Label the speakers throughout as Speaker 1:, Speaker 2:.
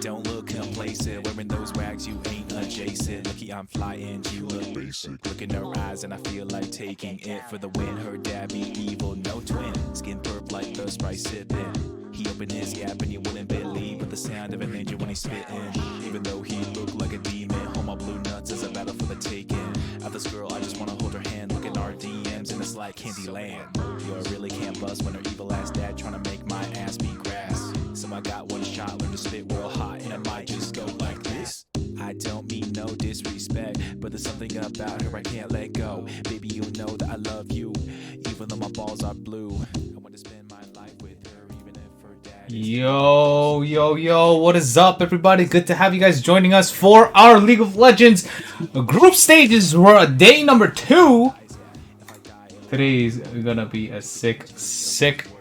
Speaker 1: Don't look complacent, wearing those rags, you ain't adjacent. Lucky I'm flying, you look basic. Look in her eyes and I feel like taking it for the win. Her dad be evil, no twin. Skin perp like the Sprite sipping. He opened his gap and you wouldn't believe but the sound of an angel when he's spitting. Even though he looked like a demon, all my blue nuts is a battle for the taking. At this girl, I just wanna hold her hand. Look at our DMs and it's like Candyland. Yo, I really can't bust when her evil ass dad trying to make my ass be grass. So I got one shot, learn to spit real hot, and I might just go like this. I don't mean no disrespect, but there's something about her I can't let go. Baby, you know that I love you, even though my balls are blue. I want to spend my life with her, even if her dad is...
Speaker 2: Yo, what is up, everybody? Good to have you guys joining us for our League of Legends group stages. We're at day number 2. Today's gonna be a sick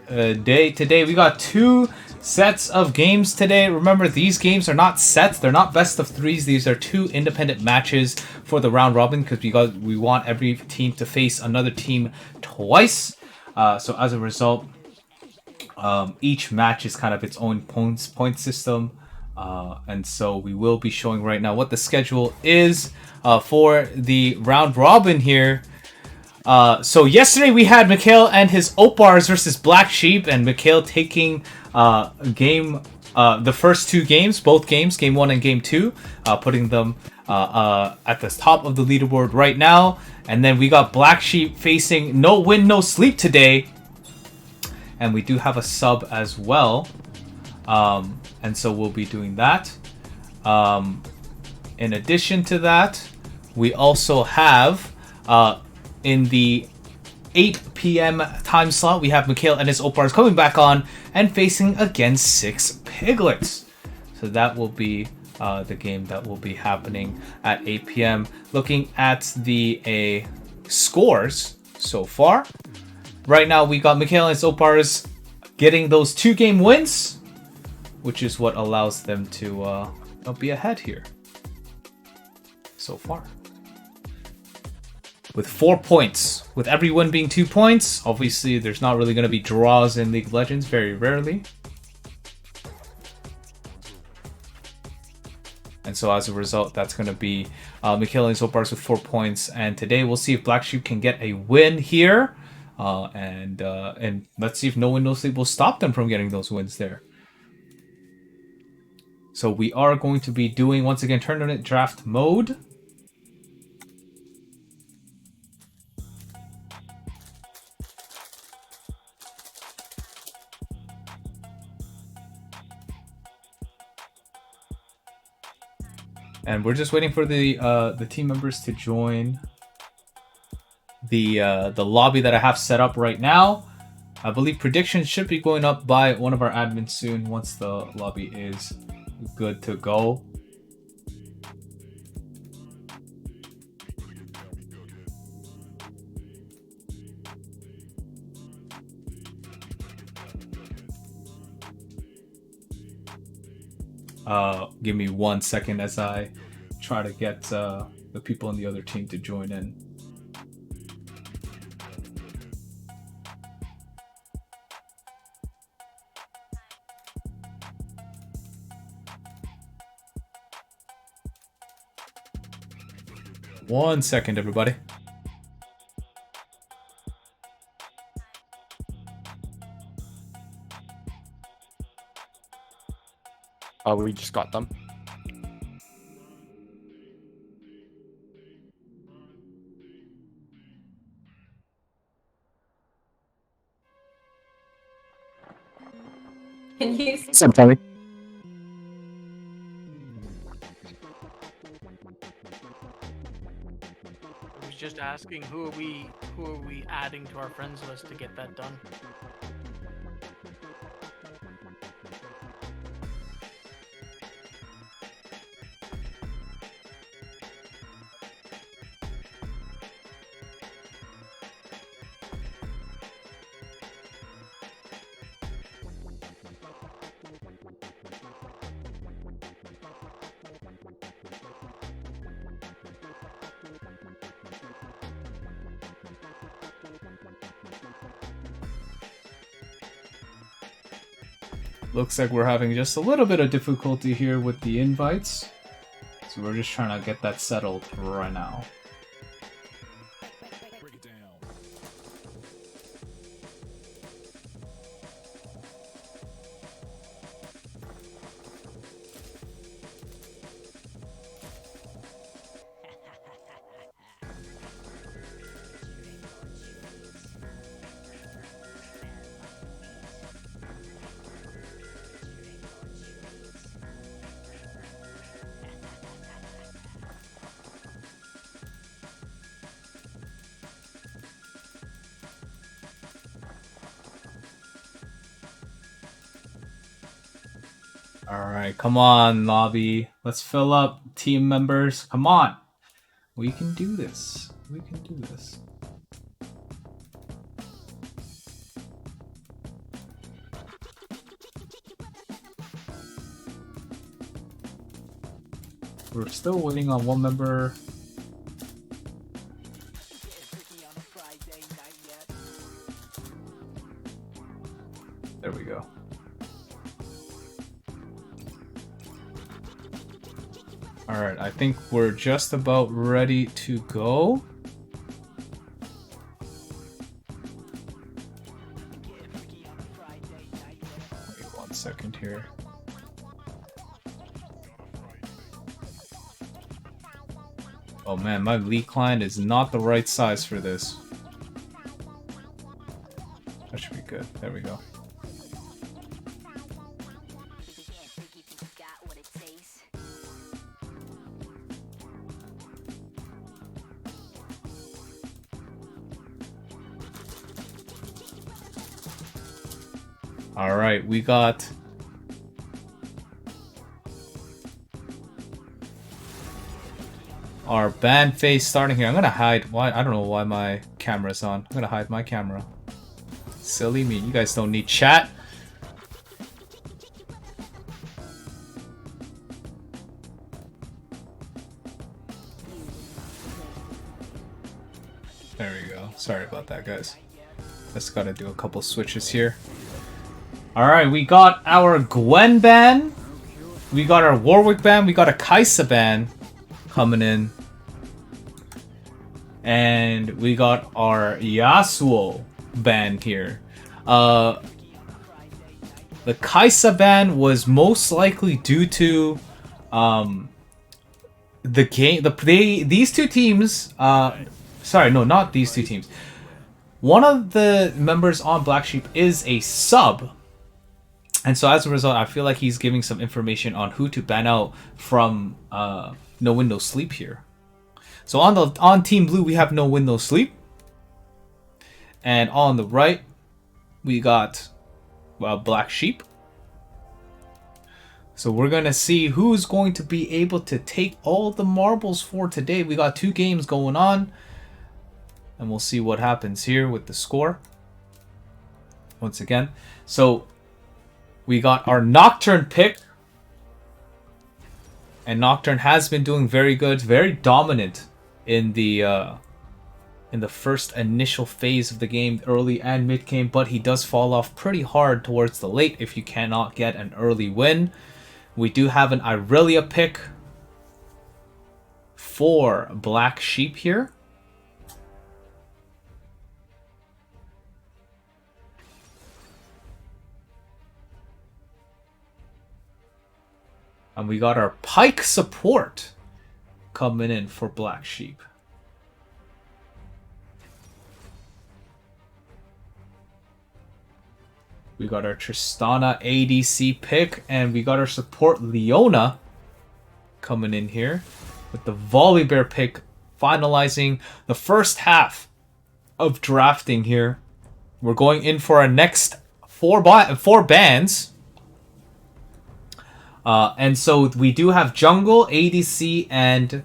Speaker 2: day. Today we got 2 sets of games today. Remember, these games are not sets, they're not best of 3s. These are 2 independent matches for the round robin because we want every team to face another team twice. So as a result, each match is kind of its own point system. And so we will be showing right now what the schedule is for the round robin here. So yesterday we had Mikhail and his Opars versus Black Sheep, and Mikhail taking the first 2 games, both games, game 1 and game 2, putting them at the top of the leaderboard right now. And then we got Black Sheep facing No Win No Sleep today, and we do have a sub as well, and so we'll be doing that. In addition to that, we also have in the 8 p.m. time slot, we have Mikhail and his Opars coming back on and facing against 6 Piglets. So that will be the game that will be happening at 8 p.m. Looking at the scores so far, right now we got Mikhail and his Opars getting those 2-game wins, which is what allows them to be ahead here so far. With 4 points, with every win being 2 points. Obviously, there's not really going to be draws in League of Legends, very rarely. And so as a result, that's going to be Mikhail and Opars with 4 points. And today we'll see if Black Sheep can get a win here. And let's see if No Win No Sleep will stop them from getting those wins there. So we are going to be doing, once again, tournament draft mode. And we're just waiting for the team members to join the lobby that I have set up right now. I believe predictions should be going up by one of our admins soon once the lobby is good to go. Give me 1 second as I try to get the people in the other team to join in. One second, everybody.
Speaker 3: Oh, we just got them.
Speaker 4: Can you?
Speaker 3: Same Tommy.
Speaker 5: I was just asking who are we adding to our friends list to get that done?
Speaker 2: Looks like we're having just a little bit of difficulty here with the invites. So we're just trying to get that settled right now.
Speaker 1: Break it down.
Speaker 2: Alright, come on, lobby. Let's fill up, team members. Come on. We can do this. We can do this. We're still waiting on one member. There we go. Alright, I think we're just about ready to go. Wait 1 second here. Oh man, my League client is not the right size for this. That should be good. There we go. Alright, we got our band face starting here. I'm gonna hide why I don't know why my camera's on. I'm gonna hide my camera. Silly me, you guys don't need chat. There we go. Sorry about that, guys. Just gotta do a couple switches here. Alright, we got our Gwen ban. We got our Warwick ban. We got a Kaisa ban coming in. And we got our Yasuo ban here. The Kaisa ban was most likely due to the game. These two teams. Sorry, no, not these two teams. One of the members on Black Sheep is a sub. And so as a result, I feel like he's giving some information on who to ban out from No Win No Sleep here. So on Team Blue, we have No Win No Sleep. And on the right, we got Black Sheep. So we're going to see who's going to be able to take all the marbles for today. We got 2 games going on. And we'll see what happens here with the score. Once again. So we got our Nocturne pick. And Nocturne has been doing very good. Very dominant in the first initial phase of the game. Early and mid game. But he does fall off pretty hard towards the late if you cannot get an early win. We do have an Irelia pick for Black Sheep here. And we got our Pike support coming in for Black Sheep. We got our Tristana ADC pick, and we got our support Leona coming in here with the Volibear pick, finalizing the first half of drafting here. We're going in for our next four bans. And so we do have jungle, ADC, and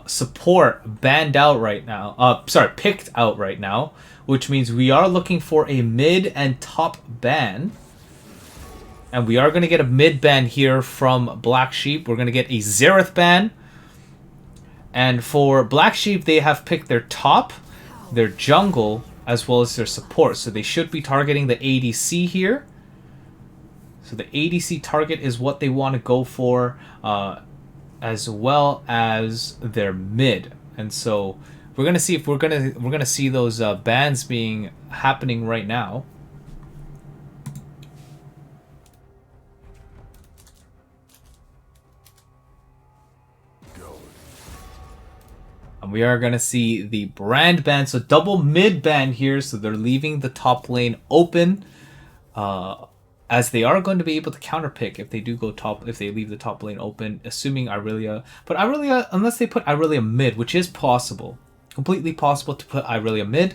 Speaker 2: support banned out right now. Picked out right now. Which means we are looking for a mid and top ban. And we are going to get a mid ban here from Black Sheep. We're going to get a Xerath ban. And for Black Sheep, they have picked their top, their jungle, as well as their support. So they should be targeting the ADC here. So the ADC target is what they want to go for, as well as their mid. And so we're gonna see if we're gonna see those bans being happening right now. And we are gonna see the brand ban, so double mid ban here. So they're leaving the top lane open, as they are going to be able to counterpick if they do go top. If they leave the top lane open, assuming Irelia, but Irelia, unless they put Irelia mid, which is possible. Completely possible to put Irelia mid,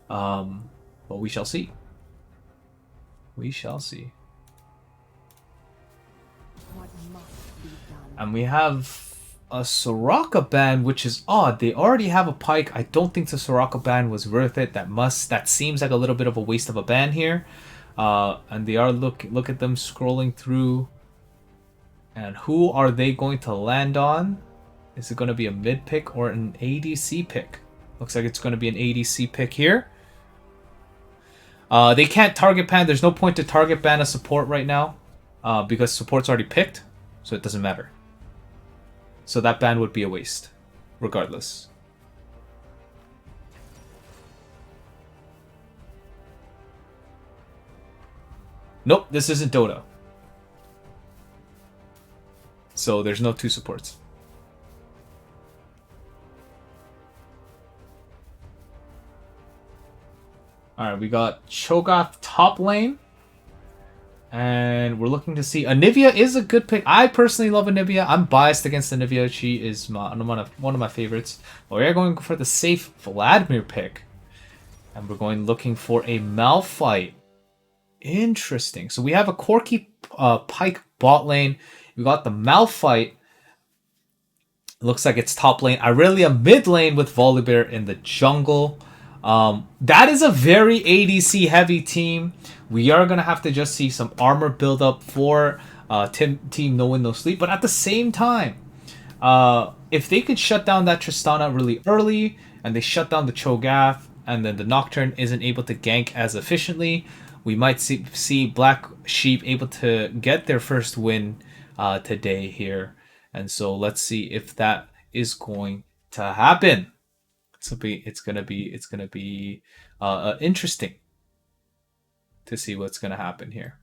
Speaker 2: but we shall see. We shall see. And we have a Soraka ban, which is odd. They already have a Pike. I don't think the Soraka ban was worth it. That seems like a little bit of a waste of a ban here. And they are look at them scrolling through. And who are they going to land on? Is it going to be a mid pick or an ADC pick? Looks like it's going to be an ADC pick here. They can't target ban. There's no point to target ban a support right now, because support's already picked, so it doesn't matter. So that ban would be a waste, regardless. Nope, this isn't Dota. So there's no 2 supports. Alright, we got Cho'Gath top lane. And we're looking to see... Anivia is a good pick. I personally love Anivia. I'm biased against Anivia. She is one of my favorites. But we are going for the safe Vladimir pick. And we're going looking for a Malphite. Interesting. So we have a Corki Pike bot lane. We got the Malphite. Looks like it's top lane. Irelia mid lane with Volibear in the jungle. That is a very ADC heavy team. We are going to have to just see some armor build up for Team No Win No Sleep. But at the same time, if they could shut down that Tristana really early, and they shut down the Cho'Gath, and then the Nocturne isn't able to gank as efficiently, we might see Black Sheep able to get their first win today here. And so let's see if that is going to happen. It's gonna be interesting to see what's gonna happen here.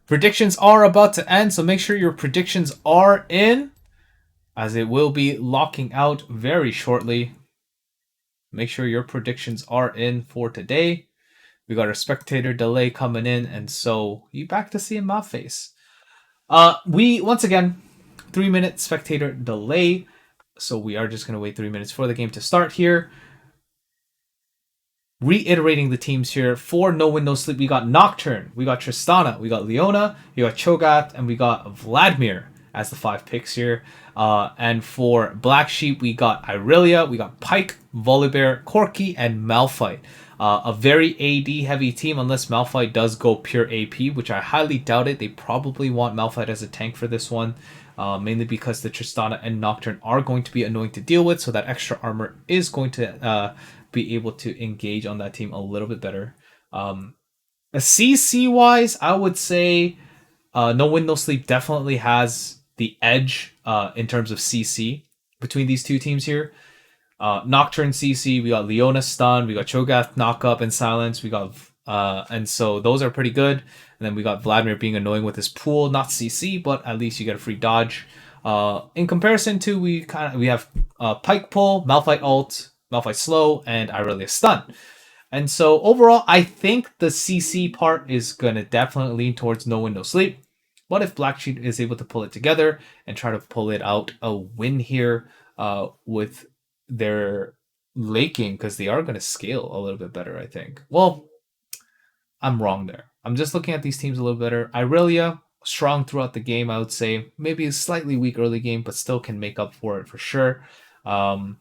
Speaker 2: Predictions are about to end, so make sure your predictions are in, as it will be locking out very shortly. Make sure your predictions are in for today. We got our spectator delay coming in, and so you back to seeing my face. We once again 3-minute spectator delay, so we are just gonna wait 3 minutes for the game to start here. reiterating the teams here for No Win No Sleep. We got Nocturne, we got Tristana, we got Leona, we got Cho'Gath, and we got Vladimir as the 5 picks here. And for Black Sheep, we got Irelia, we got Pyke, Volibear, Corki, and Malphite. A very AD heavy team unless Malphite does go pure AP, which I highly doubt it. They probably want Malphite as a tank for this one, mainly because the Tristana and Nocturne are going to be annoying to deal with, so that extra armor is going to be able to engage on that team a little bit better. CC wise, I would say No Win No Sleep definitely has the edge in terms of CC between these two teams here. Nocturne CC, we got Leona stun, we got Cho'Gath knock up and silence, we got and so those are pretty good. And then we got Vladimir being annoying with his pool, not CC, but at least you get a free dodge. In comparison to we have Pyke pull, Malphite ult, Malphite slow, and Irelia stun. And so overall, I think the CC part is gonna definitely lean towards No Win No Sleep. But if Black Sheep is able to pull it together and try to pull it out a win here with their late game, because they are going to scale a little bit better, I think. Well, I'm wrong there. I'm just looking at these teams a little better. Irelia, strong throughout the game, I would say. Maybe a slightly weak early game, but still can make up for it for sure. Corki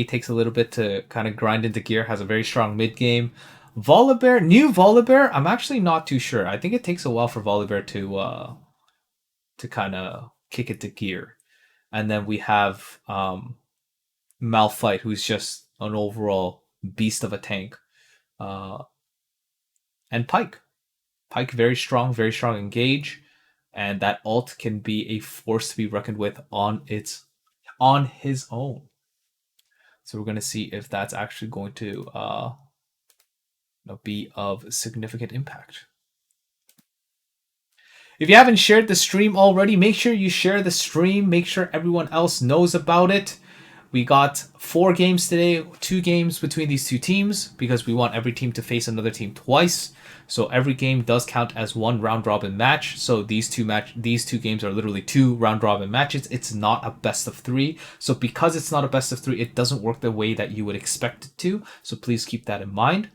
Speaker 2: takes a little bit to kind of grind into gear, has a very strong mid game. Volibear, new Volibear, I'm actually not too sure. I think it takes a while for Volibear to kind of kick it to gear. And then we have Malphite, who's just an overall beast of a tank. And Pyke. Pyke, very strong engage. And that ult can be a force to be reckoned with on his own. So we're going to see if that's actually going to be of significant impact. If you haven't shared the stream already, make sure you share the stream. Make sure everyone else knows about it. We got 4 games today, 2 games between these two teams because we want every team to face another team twice. So every game does count as one round robin match. So these two games are literally 2 round robin matches. It's not a best of 3. So because it's not a best of 3, it doesn't work the way that you would expect it to. So please keep that in mind.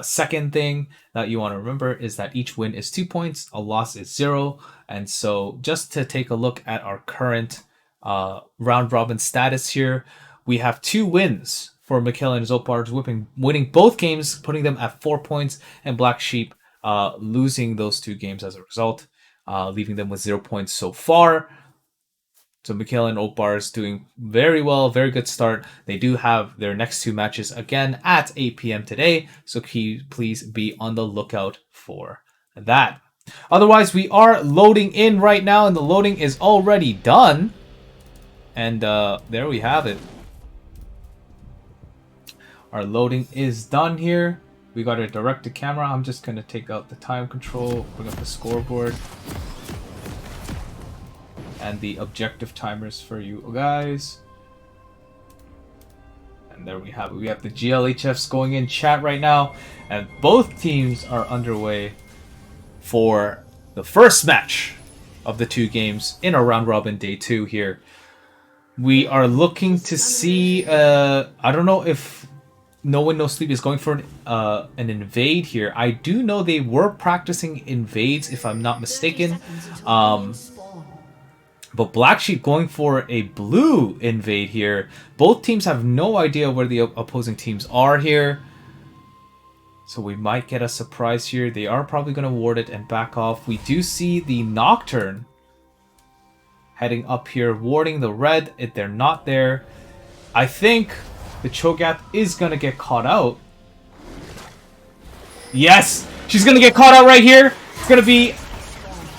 Speaker 2: Second thing that you want to remember is that each win is 2 points, a loss is 0. And so just to take a look at our current round robin status here, we have 2 wins for Mikhail and Zopars, winning both games, putting them at 4 points, and Black Sheep losing those 2 games as a result, leaving them with 0 points so far. So Mikhail and Opars doing very well, very good start. They do have their next 2 matches again at 8 p.m. today, so please be on the lookout for that. Otherwise, we are loading in right now, and the loading is already done. And there we have it. Our loading is done here. We got a direct to camera. I'm just going to take out the time control, bring up the scoreboard, and the objective timers for you guys. And there we have it. We have the GLHFs going in chat right now, and both teams are underway for the first match of the 2 games in a round robin day 2 here. We are looking to see, I don't know if No Win No Sleep is going for an invade here. I do know they were practicing invades, if I'm not mistaken. But Black Sheep going for a blue invade here. Both teams have no idea where the opposing teams are here. So we might get a surprise here. They are probably going to ward it and back off. We do see the Nocturne heading up here, warding the red. If they're not there, I think the Cho'Gath is going to get caught out. Yes! She's going to get caught out right here. It's going to be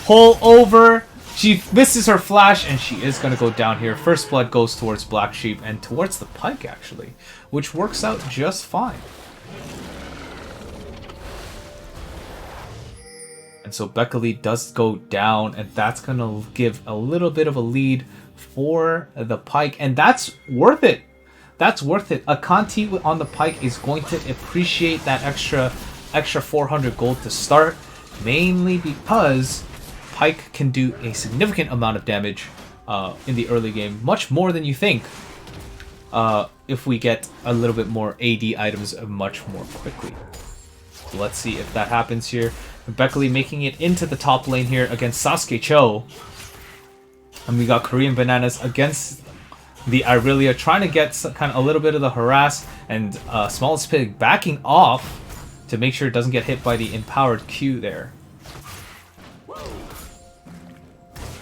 Speaker 2: pull over. She misses her flash, and she is going to go down here. First blood goes towards Black Sheep and towards the Pyke, actually, which works out just fine. And so Beckley does go down, and that's going to give a little bit of a lead for the Pyke, and that's worth it. That's worth it. A Conti on the Pyke is going to appreciate that extra 400 gold to start, mainly because Pyke can do a significant amount of damage in the early game, much more than you think. if we get a little bit more AD items much more quickly. So let's see if that happens here. Beckley making it into the top lane here against Sasuke Cho. And we got Korean Bananas against the Irelia, trying to get kind of a little bit of the harass, and Smallest Pig backing off to make sure it doesn't get hit by the empowered Q there.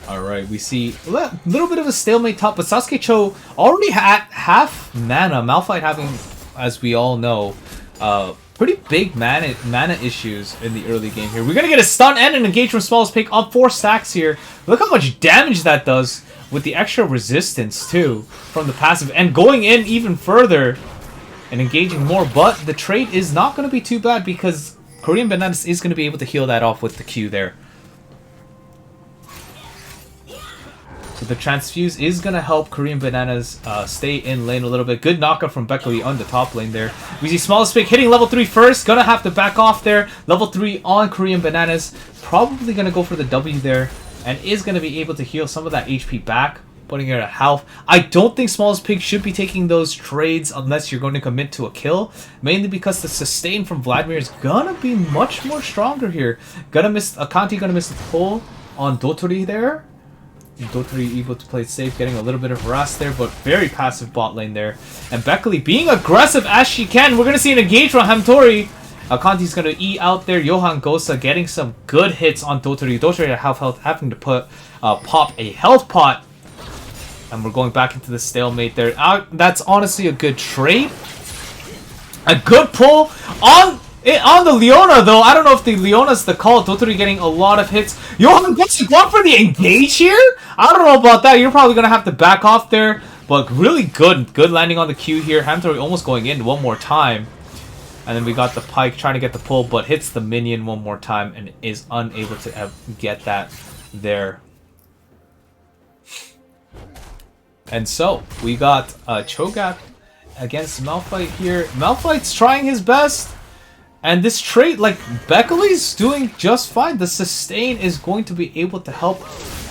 Speaker 2: Alright, we see a little bit of a stalemate top, but Sasuke Cho already had half mana. Malphite having, as we all know, pretty big mana issues in the early game here. We're going to get a stun and an engage from Smallest Pig on 4 stacks here. Look how much damage that does with the extra resistance too from the passive. And going in even further and engaging more. But the trade is not going to be too bad because Korean Bananas is going to be able to heal that off with the Q there. So the Transfuse is going to help Korean Bananas stay in lane a little bit. Good knockup from Beckley on the top lane there. We see Smallest Pig hitting level 3 first. Going to have to back off there. Level 3 on Korean Bananas. Probably going to go for the W there. And is going to be able to heal some of that HP back. Putting it at health. I don't think Smallest Pig should be taking those trades unless you're going to commit to a kill. Mainly because the sustain from Vladimir is going to be much more stronger here. Akanti going to miss the pull on Dotori there. Dotori able to play it safe, getting a little bit of harass there, but very passive bot lane there. And Beckley being aggressive as she can. We're going to see an engage from Hamtori. Akanti's going to E out there. Johan Gosa getting some good hits on Dotori. Dotori at half health, having to pop a health pot. And we're going back into the stalemate there. That's honestly a good trade. A good pull on the Leona, though. I don't know if the Leona's the call. Dotori getting a lot of hits. Johan Gosa going for the engage here? I don't know about that. You're probably going to have to back off there. But really good. Good landing on the Q here. Hamtori almost going in one more time. And then we got the Pike trying to get the pull, but hits the minion one more time and is unable to get that there. And so, we got Cho'Gath against Malphite here. Malphite's trying his best. And this trait, like, Beckley's doing just fine. The sustain is going to be able to help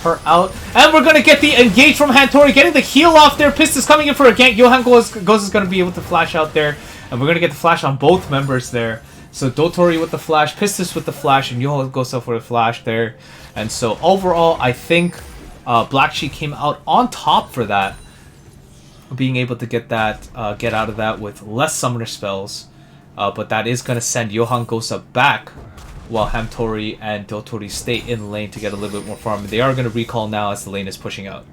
Speaker 2: her out. And we're going to get the engage from Hattori, getting the heal off there. Pistis coming in for a gank. Johan Goes is going to be able to flash out there. And we're going to get the flash on both members there. So Dotori with the flash, Pistis with the flash, and Johan goes up for the flash there. And so overall, I think Black Sheep came out on top for that. Being able to get that, get out of that with less summoner spells. But that is going to send Johan Gosa back while Hamtori and Dotori stay in lane to get a little bit more farm. They are going to recall now as the lane is pushing out.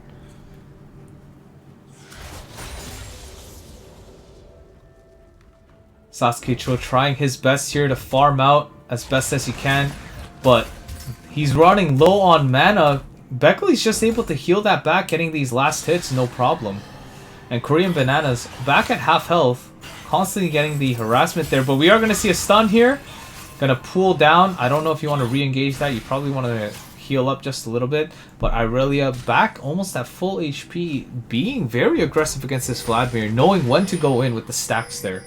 Speaker 2: Sasuke Cho trying his best here to farm out as best as he can, but he's running low on mana. Beckley's just able to heal that back, getting these last hits, no problem. And Korean Bananas back at half health, constantly getting the harassment there, but we are going to see a stun here. Gonna pull down. I don't know if you want to re-engage that. You probably want to heal up just a little bit, but Irelia back almost at full HP, being very aggressive against this Vladimir, knowing when to go in with the stacks there.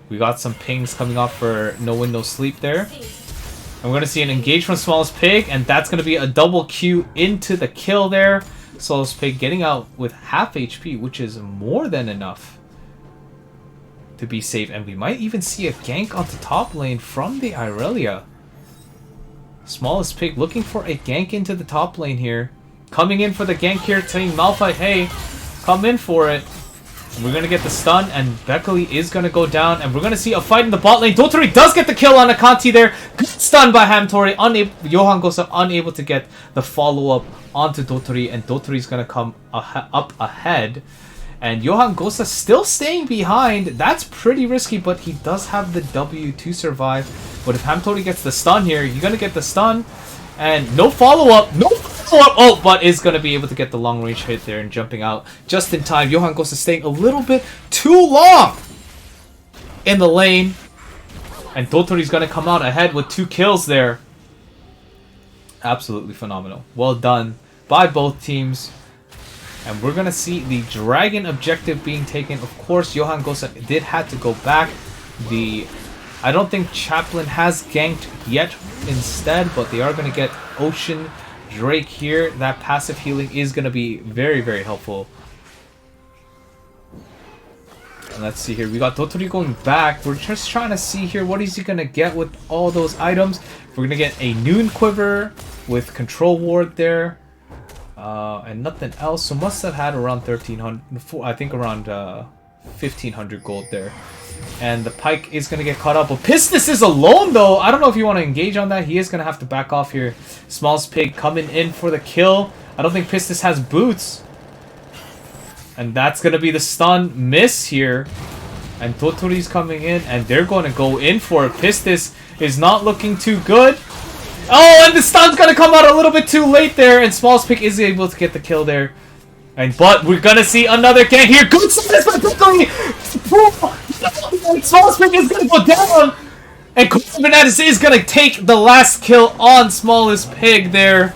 Speaker 2: We got some pings coming off for No Win No Sleep there. And we're going to see an engage from Smallest Pig, and that's going to be a double Q into the kill there. Smallest Pig getting out with half HP, which is more than enough to be safe. And we might even see a gank onto top lane from the Irelia. Smallest Pig looking for a gank into the top lane here. Coming in for the gank here, telling Malphite, hey, come in for it. We're going to get the stun, and Beckley is going to go down, and we're going to see a fight in the bot lane. Dotori does get the kill on Akanti there. Good stun by Hamtori. Johan goes unable to get the follow-up onto Dotori, and Dotori's going to come up ahead. And Johan Gosa still staying behind. That's pretty risky, but he does have the W to survive. But if Hamtori gets the stun here, you're going to get the stun. And no follow-up. No follow-up. Oh, but is going to be able to get the long-range hit there and jumping out just in time. Johan Gosa staying a little bit too long in the lane. And Dotori's going to come out ahead with 2 kills there. Absolutely phenomenal. Well done by both teams. And we're going to see the dragon objective being taken. Of course, Johan Gosa did have to go back. I don't think Chaplin has ganked yet instead, but they are going to get Ocean Drake here. That passive healing is going to be very, very helpful let's see here. We got Totori going back. We're just trying to see here what is he gonna get with all those items. We're gonna get a Noon Quiver with Control Ward there. And nothing else. So must have had around 1,300, I think around 1,500 gold there. And the Pike is going to get caught up. But Pistis is alone though. I don't know if you want to engage on that. He is going to have to back off here. Smallest Pig coming in for the kill. I don't think Pistis has boots. And that's going to be the stun miss here. And Totori's coming in and they're going to go in for it. Pistis is not looking too good. Oh, and the stun's gonna come out a little bit too late there, and Smallest Pig is able to get the kill there. But we're gonna see another gang here. Good service by Pickly! Smallest Pig is gonna go down! And Bananas is gonna take the last kill on Smallest Pig there.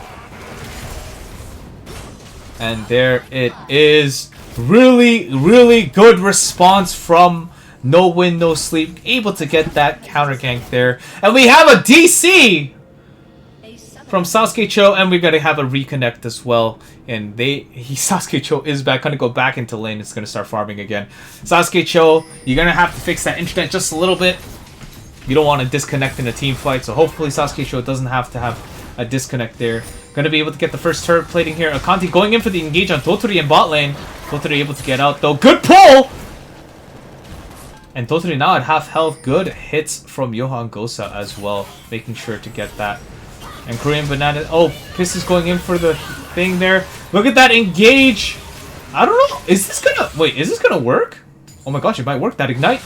Speaker 2: And there it is. Really, really good response from No Win, No Sleep. Able to get that counter gank there. And we have a DC! From Sasuke Cho, and we're gonna have a reconnect as well. And Sasuke Cho is back, gonna go back into lane. It's gonna start farming again. Sasuke Cho, you're gonna have to fix that internet just a little bit. You don't want to disconnect in a team fight, so hopefully Sasuke Cho doesn't have to have a disconnect there. Gonna be able to get the first turret plating here. Akanti going in for the engage on Totori in bot lane. Totori able to get out though. Good pull! And Totori now at half health. Good hits from Johan Gosa as well, making sure to get that. And Korean Banana. Oh, Piss is going in for the thing there. Look at that engage. I don't know. Is this gonna... Wait, is this gonna work? Oh my gosh, it might work. That ignite.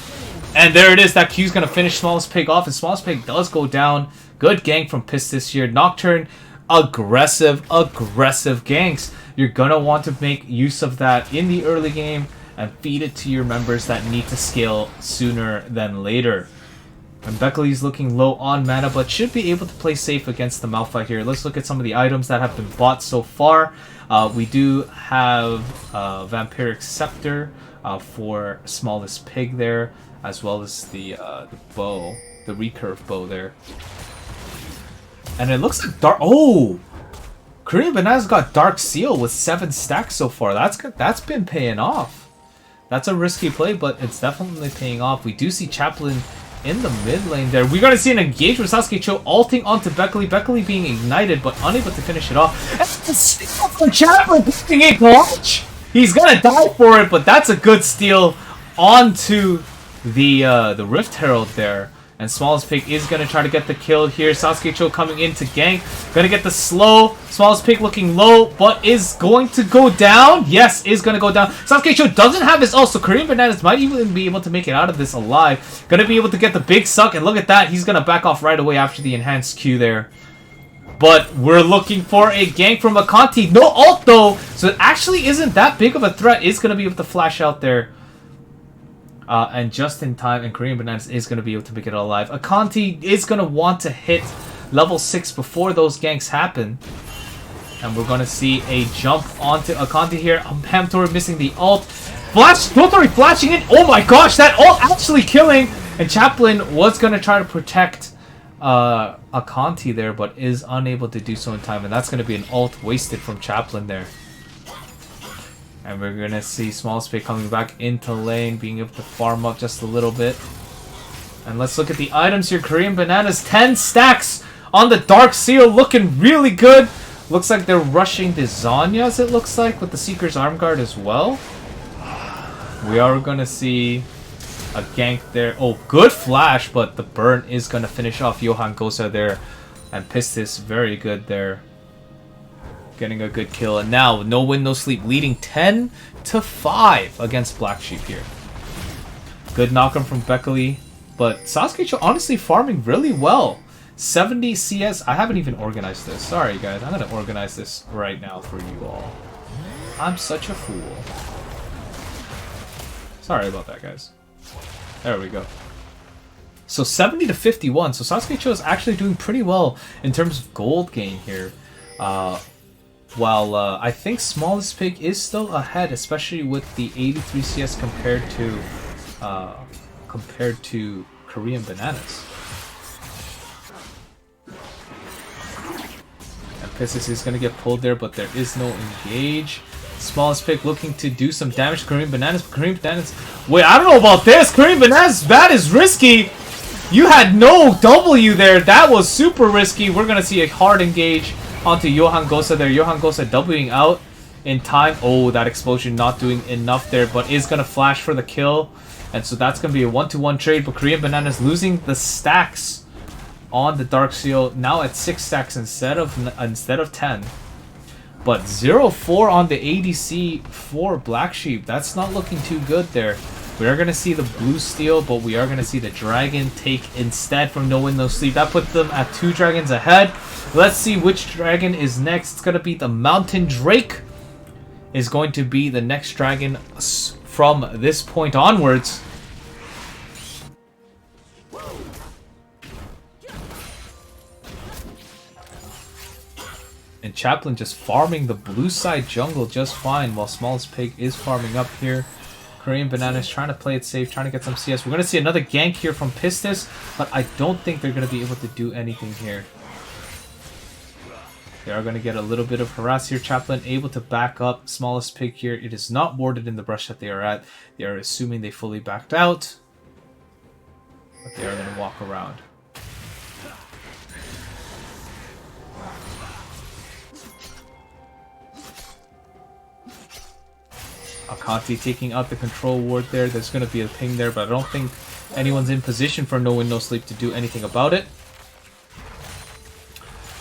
Speaker 2: And there it is. That Q's gonna finish Smallest Pig off. And Smallest Pig does go down. Good gank from Piss this year. Nocturne. Aggressive ganks. You're gonna want to make use of that in the early game. And feed it to your members that need to scale sooner than later. And Beckley's looking low on mana, but should be able to play safe against the Malphite here. Let's look at some of the items that have been bought so far. We do have Vampiric Scepter for Smallest Pig there, as well as the bow, the recurve bow there. And it looks like Dark... Oh! Korean Banana's got Dark Seal with 7 stacks so far. That's been paying off. That's a risky play, but it's definitely paying off. We do see Chaplin in the mid lane there. We're going to see an engage with Sasuke Cho ulting onto Beckley. Beckley being ignited, but unable to finish it off. And the steal from Chaplin picking a clutch! He's going to die for it, but that's a good steal onto the Rift Herald there. And Smallest Pig is going to try to get the kill here. Sasuke Cho coming in to gank. Going to get the slow. Smallest Pig looking low, but is going to go down. Yes, is going to go down. Sasuke Cho doesn't have his ult, so Korean Bananas might even be able to make it out of this alive. Going to be able to get the big suck, and look at that. He's going to back off right away after the enhanced Q there. But we're looking for a gank from Akanti. No ult, though, so it actually isn't that big of a threat. Is going to be able to flash out there. And just in time, and Korean Bananas is going to be able to make it alive. Akanti is going to want to hit level 6 before those ganks happen. And we're going to see a jump onto Akanti here. Hamtor missing the ult. Flash! Totori flashing in! Oh my gosh, that ult actually killing! And Chaplin was going to try to protect Akanti there, but is unable to do so in time. And that's going to be an ult wasted from Chaplin there. And we're going to see Smallest Pig coming back into lane, being able to farm up just a little bit. And let's look at the items here. Korean Bananas, 10 stacks on the Dark Seal, looking really good. Looks like they're rushing the Zanyas, it looks like, with the Seeker's Arm Guard as well. We are going to see a gank there. Oh, good flash, but the burn is going to finish off Johan Gosa there. And Pistis, very good there. Getting a good kill, and now No Win, No Sleep leading 10-5 against Black Sheep here. Good knock-on from Beckley, but Sasuke Cho honestly farming really well. 70 CS. I haven't even organized this. Sorry guys, I'm gonna organize this right now for you all. I'm such a fool. Sorry about that, guys. There we go. So 70-51. So Sasuke Cho is actually doing pretty well in terms of gold gain here. While I think Smallest Pig is still ahead, especially with the 83 CS compared to Korean Bananas. And Pisces is going to get pulled there, but there is no engage. Smallest Pig looking to do some damage to Korean Bananas. Korean Bananas... Wait, I don't know about this. Korean Bananas, that is risky. You had no W there. That was super risky. We're going to see a hard engage onto Johan Gosa there. Johan Gosa Wing out in time. Oh, that explosion not doing enough there, but is going to flash for the kill. And so that's going to be a 1-to-1 trade, but Korean Bananas losing the stacks on the Dark Seal, now at 6 stacks instead of 10. But 0-4 on the ADC for Black Sheep. That's not looking too good there. We are going to see the blue steel, but we are going to see the dragon take instead from No Win No Sleep. That puts them at 2 dragons ahead. Let's see which dragon is next. It's going to be the Mountain Drake. Is going to be the next dragon from this point onwards. And Chaplin just farming the blue side jungle just fine, while Smallest Pig is farming up here. Korean Bananas trying to play it safe, trying to get some CS. We're going to see another gank here from Pistis, but I don't think they're going to be able to do anything here. They are going to get a little bit of harass here. Chaplin able to back up Smallest Pig here. It is not warded in the brush that they are at. They are assuming they fully backed out, but they are going to walk around. Akati taking out the control ward there. There's going to be a ping there, but I don't think anyone's in position for No Win No Sleep to do anything about it.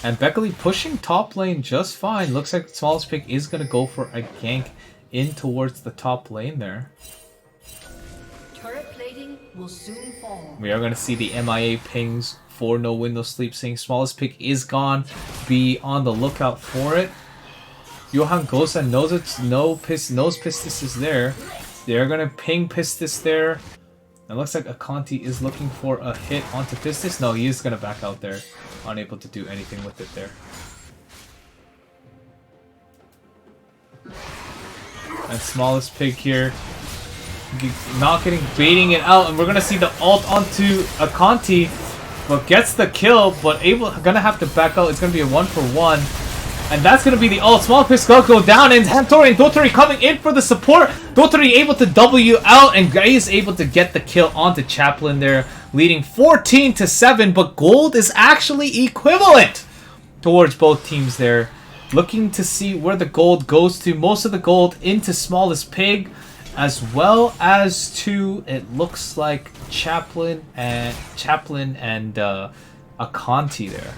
Speaker 2: And Beckley pushing top lane just fine. Looks like Smallest Pig is going to go for a gank in towards the top lane there.
Speaker 4: Turret plating will soon fall.
Speaker 2: We are going to see the MIA pings for No Win No Sleep saying Smallest Pig is gone. Be on the lookout for it. Johan Gosa knows knows Pistis is there. They're gonna ping Pistis there. It looks like Akanti is looking for a hit onto Pistis. No, he is gonna back out there. Unable to do anything with it there. And Smallest Pig here. Not getting baiting it out, and we're gonna see the ult onto Akanti, but gets the kill, but gonna have to back out. It's gonna be a 1-for-1. And that's going to be the ult. Smallest Pig will go down, and Hamtori and Dotori coming in for the support. Dotori able to W out, and Gray is able to get the kill onto Chaplin there, leading 14-7, but gold is actually equivalent towards both teams there. Looking to see where the gold goes to. Most of the gold into Smallest Pig, as well as to, it looks like Chaplin and Akanti there.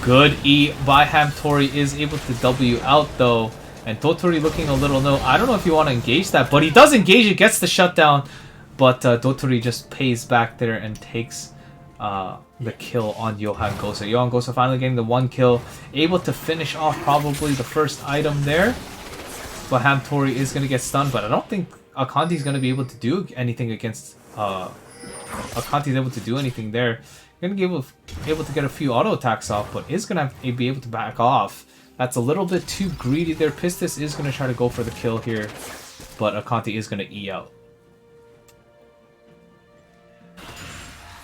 Speaker 2: Good E by Hamtori is able to W out though. And Dotori looking a little no. I don't know if you want to engage that, but he does engage it, gets the shutdown. But Dotori just pays back there and takes the kill on Johan Gosa. Johan Gosa finally getting the 1 kill. Able to finish off probably the first item there. But Hamtori is going to get stunned, but I don't think Akanti's going to be able to do anything against... Akanti's able to do anything there. Going to be able to get a few auto attacks off, but is going to be able to back off. That's a little bit too greedy there. Pistis is going to try to go for the kill here, but Akanti is going to E out.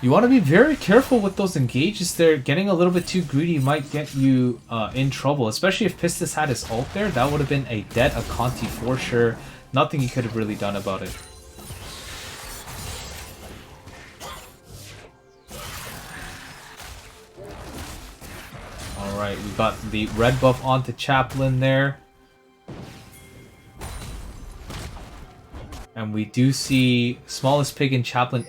Speaker 2: You want to be very careful with those engages there. Getting a little bit too greedy might get you in trouble, especially if Pistis had his ult there. That would have been a dead Akanti for sure. Nothing he could have really done about it. Alright, we got the red buff onto Chaplin there. And we do see Smallest Pig and Chaplin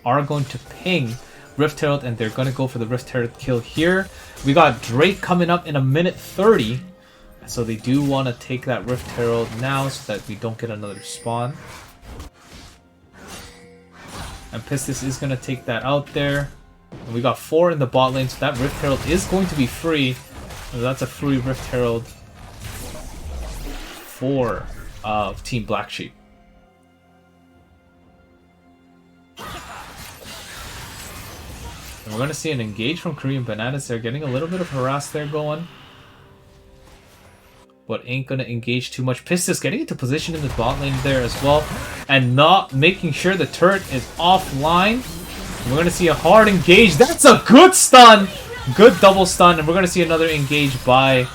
Speaker 2: are going to ping Rift Herald, and they're going to go for the Rift Herald kill here. We got Drake coming up in a minute 30. So they do want to take that Rift Herald now so that we don't get another spawn. And Pistis is going to take that out there. And we got 4 in the bot lane, so that Rift Herald is going to be free. So that's a free Rift Herald for Team Black Sheep. And we're going to see an engage from Korean Bananas. They're getting a little bit of harass there going. But ain't going to engage too much. Pistis getting into position in the bot lane there as well. And not making sure the turret is offline. We're going to see a hard engage. That's a good stun. Good double stun. And we're going to see another engage by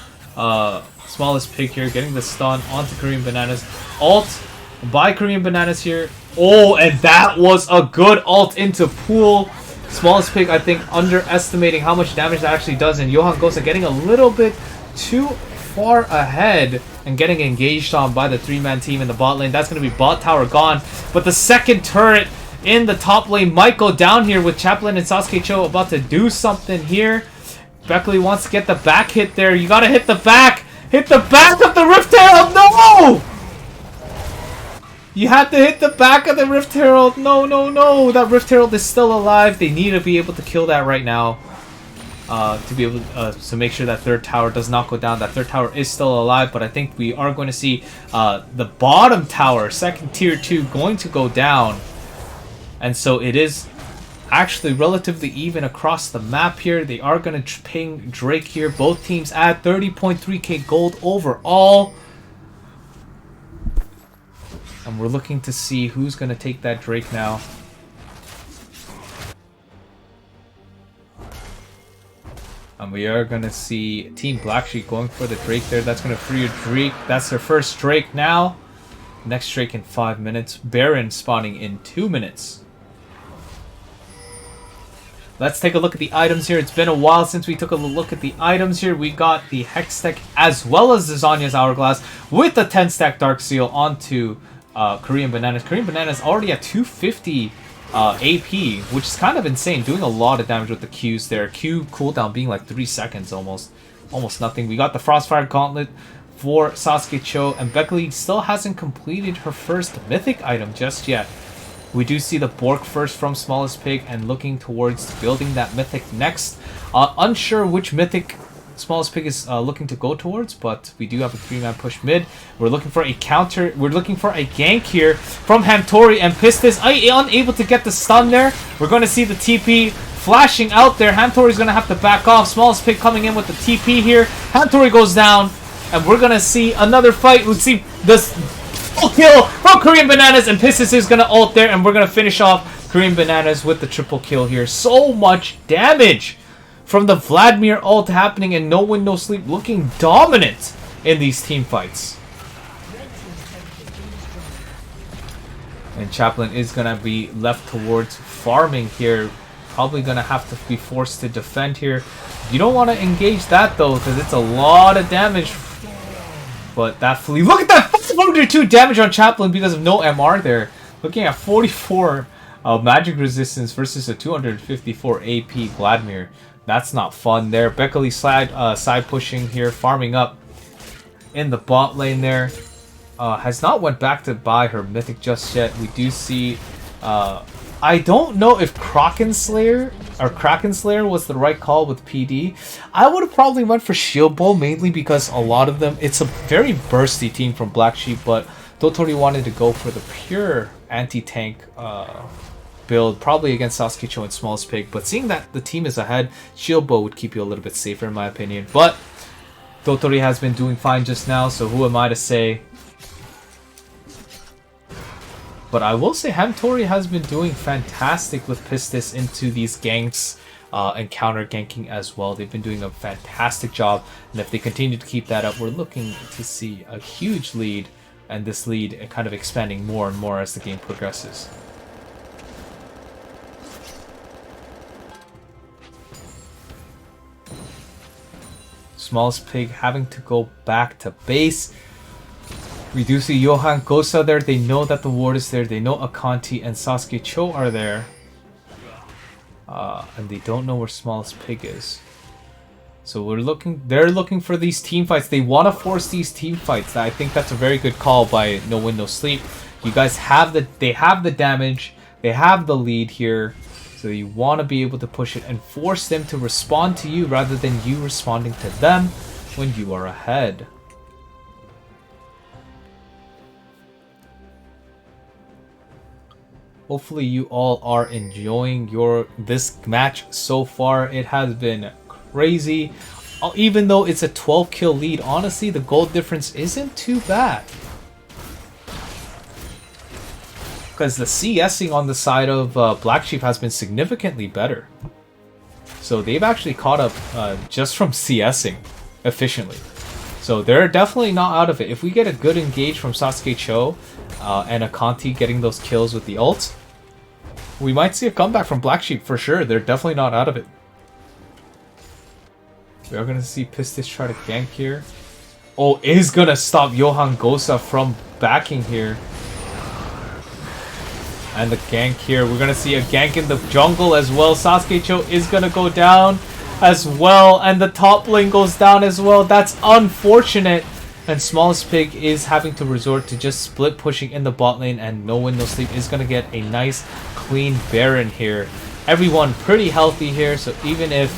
Speaker 2: Smallest Pig here getting the stun onto Korean Bananas. Ult by Korean Bananas here. Oh, and that was a good ult into Pool. Smallest Pig, I think, underestimating how much damage that actually does. And Johan Gosa getting a little bit too far ahead and getting engaged on by the 3-man team in the bot lane. That's going to be bot tower gone. But the second turret in the top lane might go down here with Chaplin and Sasuke Cho about to do something here. Beckley wants to get the back hit there. You got to hit the back. Hit the back of the Rift Herald. No! You had to hit the back of the Rift Herald. No, no, no. That Rift Herald is still alive. They need to be able to kill that right now. To be able to make sure that third tower does not go down. That third tower is still alive, but I think we are going to see the bottom tower, second tier 2, going to go down. And so it is actually relatively even across the map here. They are going to ping Drake here. Both teams add 30.3k gold overall. And we're looking to see who's going to take that Drake now. And we are going to see Team Black Sheep going for the Drake there. That's going to free a Drake. That's their first Drake now. Next Drake in 5 minutes. Baron spawning in 2 minutes. Let's take a look at the items here. It's been a while since we took a look at the items here. We got the Hex Tech as well as the Zanya's Hourglass with the 10-stack Dark Seal onto Korean Bananas. Korean Bananas already at 250 AP, which is kind of insane. Doing a lot of damage with the Qs there. Q cooldown being like 3 seconds almost. Almost nothing. We got the Frostfire Gauntlet for Sasuke Cho. And Beckley still hasn't completed her first Mythic item just yet. We do see the Bork first from Smallest Pig and looking towards building that Mythic next. Unsure which Mythic Smallest Pig is looking to go towards, but we do have a 3-man push mid. We're looking for a counter. We're looking for a gank here from Hamtori, and Pistis unable to get the stun there. We're going to see the TP flashing out there. Hamtori's going to have to back off. Smallest Pig coming in with the TP here. Hamtori goes down, and we're going to see another fight. We'll see this full kill from Korean Bananas, and Pistis is going to ult there, and we're going to finish off Korean Bananas with the triple kill here. So much damage from the Vladimir ult happening, and No Win No Sleep looking dominant in these team fights. And Chaplin is going to be left towards farming here. Probably going to have to be forced to defend here. You don't want to engage that though, because it's a lot of damage. But that flea, look at that 502 damage on Chaplin because of no MR there. Looking at 44 magic resistance versus a 254 AP Vladimir. That's not fun there. Beckley side pushing here, farming up in the bot lane there. Has not went back to buy her Mythic just yet. We do see... I don't know if Kraken Slayer was the right call with PD. I would have probably went for Shield Bow, mainly because a lot of them... It's a very bursty team from Black Sheep, but Dotori wanted to go for the pure anti-tank build, probably against Sasuke Cho and Smallest Pig. But seeing that the team is ahead, Shield Bow would keep you a little bit safer in my opinion. But Dotori has been doing fine just now, so who am I to say? But I will say Hamtori has been doing fantastic with Pistis into these ganks and counter ganking as well. They've been doing a fantastic job, and if they continue to keep that up, we're looking to see a huge lead, and this lead kind of expanding more and more as the game progresses. Smallest Pig having to go back to base. We do see Johan Gosa there. They know that the ward is there. They know Akanti and Sasuke Cho are there. And they don't know where Smallest Pig is. So they're looking for these team fights. They want to force these team fights. I think that's a very good call by No Win No Sleep. You guys have they have the damage. They have the lead here. So you want to be able to push it and force them to respond to you rather than you responding to them when you are ahead. Hopefully you all are enjoying this match so far. It has been crazy. Even though it's a 12 kill lead, honestly the gold difference isn't too bad. Because the CSing on the side of Black Sheep has been significantly better. So they've actually caught up just from CSing efficiently. So they're definitely not out of it. If we get a good engage from Sasuke Cho and Akanti getting those kills with the ult, we might see a comeback from Black Sheep for sure. They're definitely not out of it. We are going to see Pistis try to gank here. Oh, is going to stop Johan Gosa from backing here. And the gank here. We're going to see a gank in the jungle as well. Sasuke Cho is going to go down as well. And the top lane goes down as well. That's unfortunate. And Smallest Pig is having to resort to just split pushing in the bot lane. And No Win No Sleep is going to get a nice clean Baron here. Everyone pretty healthy here. So even if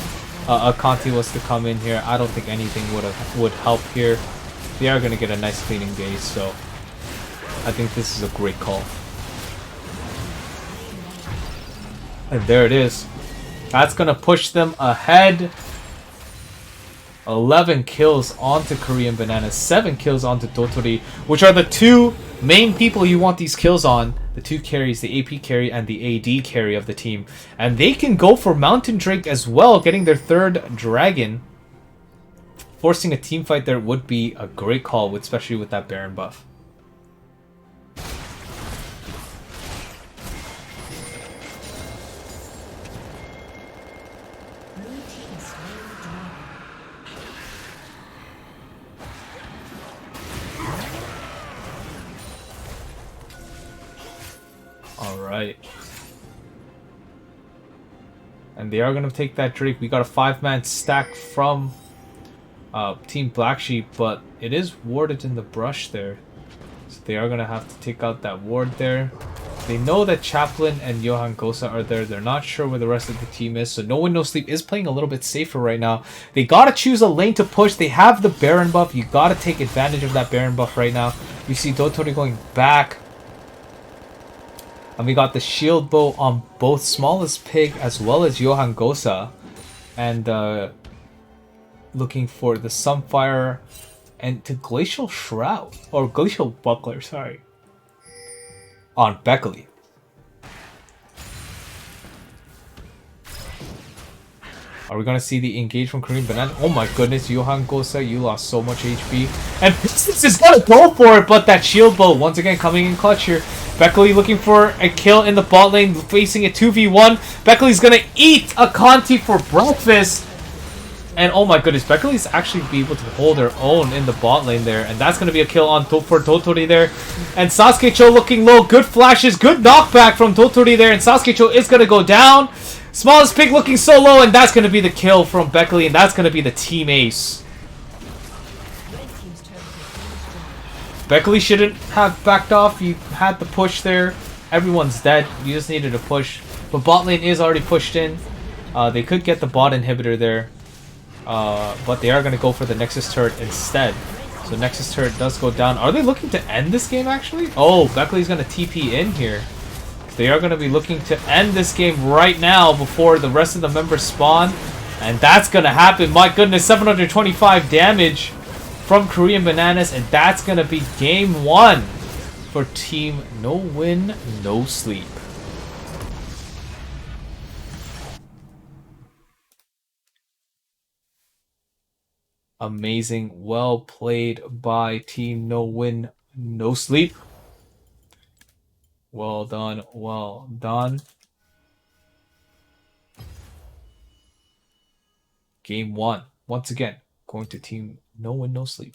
Speaker 2: Akanti was to come in here, I don't think anything would help here. They are going to get a nice clean engage. So I think this is a great call. And there it is. That's going to push them ahead. 11 kills onto Korean Bananas. 7 kills onto Totori. Which are the two main people you want these kills on. The two carries, the AP carry and the AD carry of the team. And they can go for Mountain Drake as well. Getting their third dragon. Forcing a team fight there would be a great call. Especially with that Baron buff. Alright. And they are going to take that Drake. We got a 5-man stack from Team Black Sheep, but it is warded in the brush there. So they are going to have to take out that ward there. They know that Chaplin and Johan Gosa are there. They're not sure where the rest of the team is. So No Win No Sleep is playing a little bit safer right now. They got to choose a lane to push. They have the Baron buff. You got to take advantage of that Baron buff right now. We see Dotori going back. And we got the shield bow on both Smallest Pig as well as Johan Gosa. And looking for the Sunfire and to Glacial Shroud. Or Glacial Buckler, sorry. On Beckley. Are we going to see the engage from Korean Banana? Oh my goodness, Johan Gosa, you lost so much HP. And Pistis is going to go for it, but that shield bow once again coming in clutch here. Beckley looking for a kill in the bot lane, facing a 2v1. Beckley's going to eat Akanti for breakfast. And oh my goodness, Beckley's actually be able to hold her own in the bot lane there. And that's going to be a kill on for Totori there. And Sasuke Cho looking low. Good flashes, good knockback from Totori there. And Sasuke Cho is going to go down. Smallest Pig looking so low, and that's going to be the kill from Beckley, and that's going to be the team ace. Beckley shouldn't have backed off. You had the push there. Everyone's dead. You just needed a push. But bot lane is already pushed in. They could get the bot inhibitor there. But they are going to go for the Nexus turret instead. So Nexus turret does go down. Are they looking to end this game, actually? Oh, Beckley's going to TP in here. They are going to be looking to end this game right now before the rest of the members spawn. And that's going to happen. My goodness, 725 damage from Korean Bananas. And that's going to be game 1 for Team No Win, No Sleep. Amazing. Well played by Team No Win, No Sleep. Well done, well done. Game 1. Once again, going to Team No Win, No Sleep.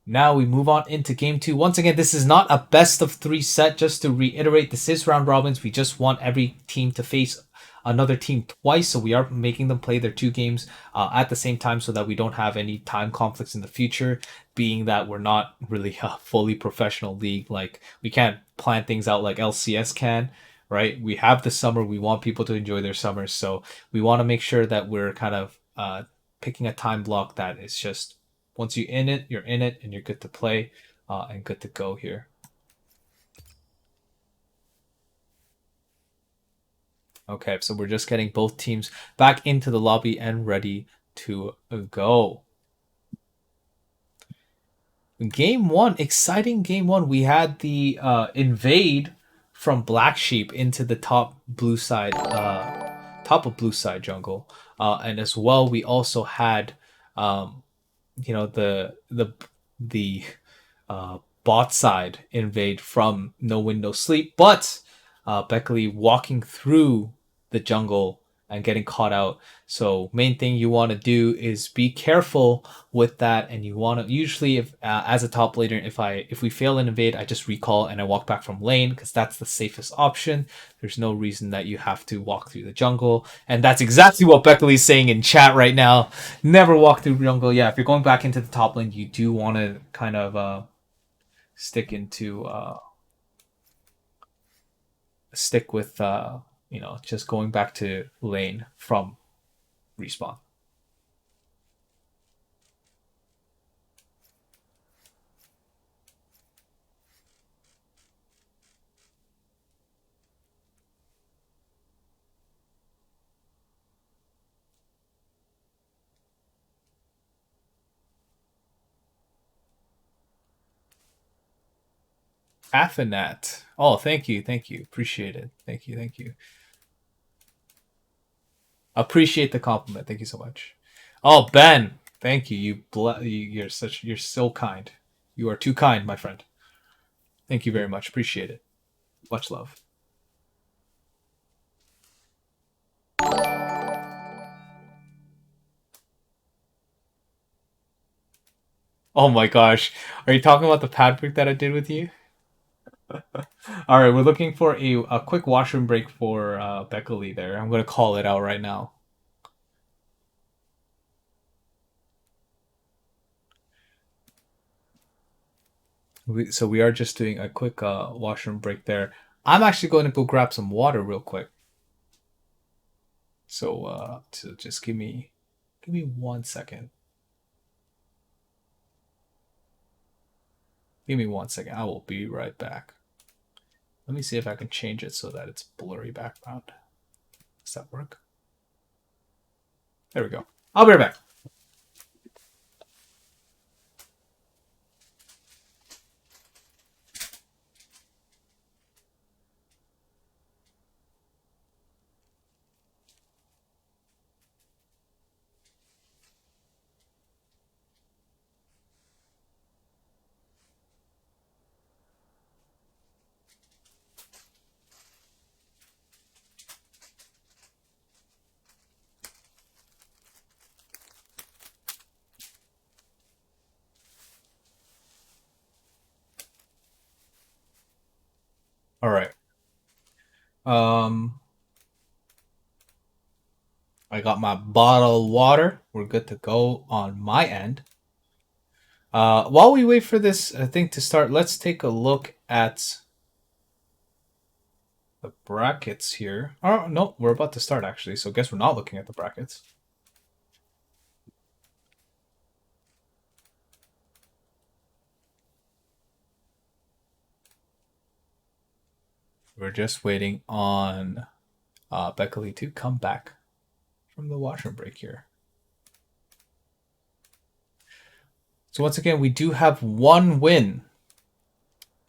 Speaker 2: Now we move on into game 2. Once again, this is not a best of 3 set. Just to reiterate, this is round robins. We just want every team to face another team twice, so we are making them play their 2 games at the same time so that we don't have any time conflicts in the future, being that we're not really a fully professional league. Like, we can't plan things out like LCS can, right? We have the summer. We want people to enjoy their summers, so we want to make sure that we're kind of picking a time block that is just, once you're in it, and you're good to play and good to go here. Okay, so we're just getting both teams back into the lobby and ready to go. Game 1, exciting game 1. We had the invade from Black Sheep into the top blue side top of blue side jungle, and as well we also had the bot side invade from No Wind No Sleep, but Beckley walking through the jungle and getting caught out. So main thing you want to do is be careful with that, and you want to usually, if as a top laner, if we fail an invade, I just recall and I walk back from lane because that's the safest option. There's no reason that you have to walk through the jungle, and that's exactly what Beckley's saying in chat right now. Never walk through jungle. Yeah, if you're going back into the top lane, you do want to kind of stick with just going back to lane from respawn. Affinat. Oh, thank you. Appreciate it. Thank you. Appreciate the compliment. Thank you so much. Oh, Ben, thank you. You're so kind. You are too kind, my friend. Thank you very much. Appreciate it. Much love. Oh my gosh. Are you talking about the pad break that I did with you? All right, we're looking for a quick washroom break for Beckley there. I'm going to call it out right now. So we are just doing a quick washroom break there. I'm actually going to go grab some water real quick. So just give me 1 second. Give me 1 second. I will be right back. Let me see if I can change it so that it's blurry background. Does that work? There we go. I'll be right back. All right. I got my bottle of water. We're good to go on my end. While we wait for this thing to start, let's take a look at the brackets here. Oh, no, we're about to start actually, so I guess we're not looking at the brackets. We're just waiting on Beckley to come back from the washroom break here. So once again, we do have one win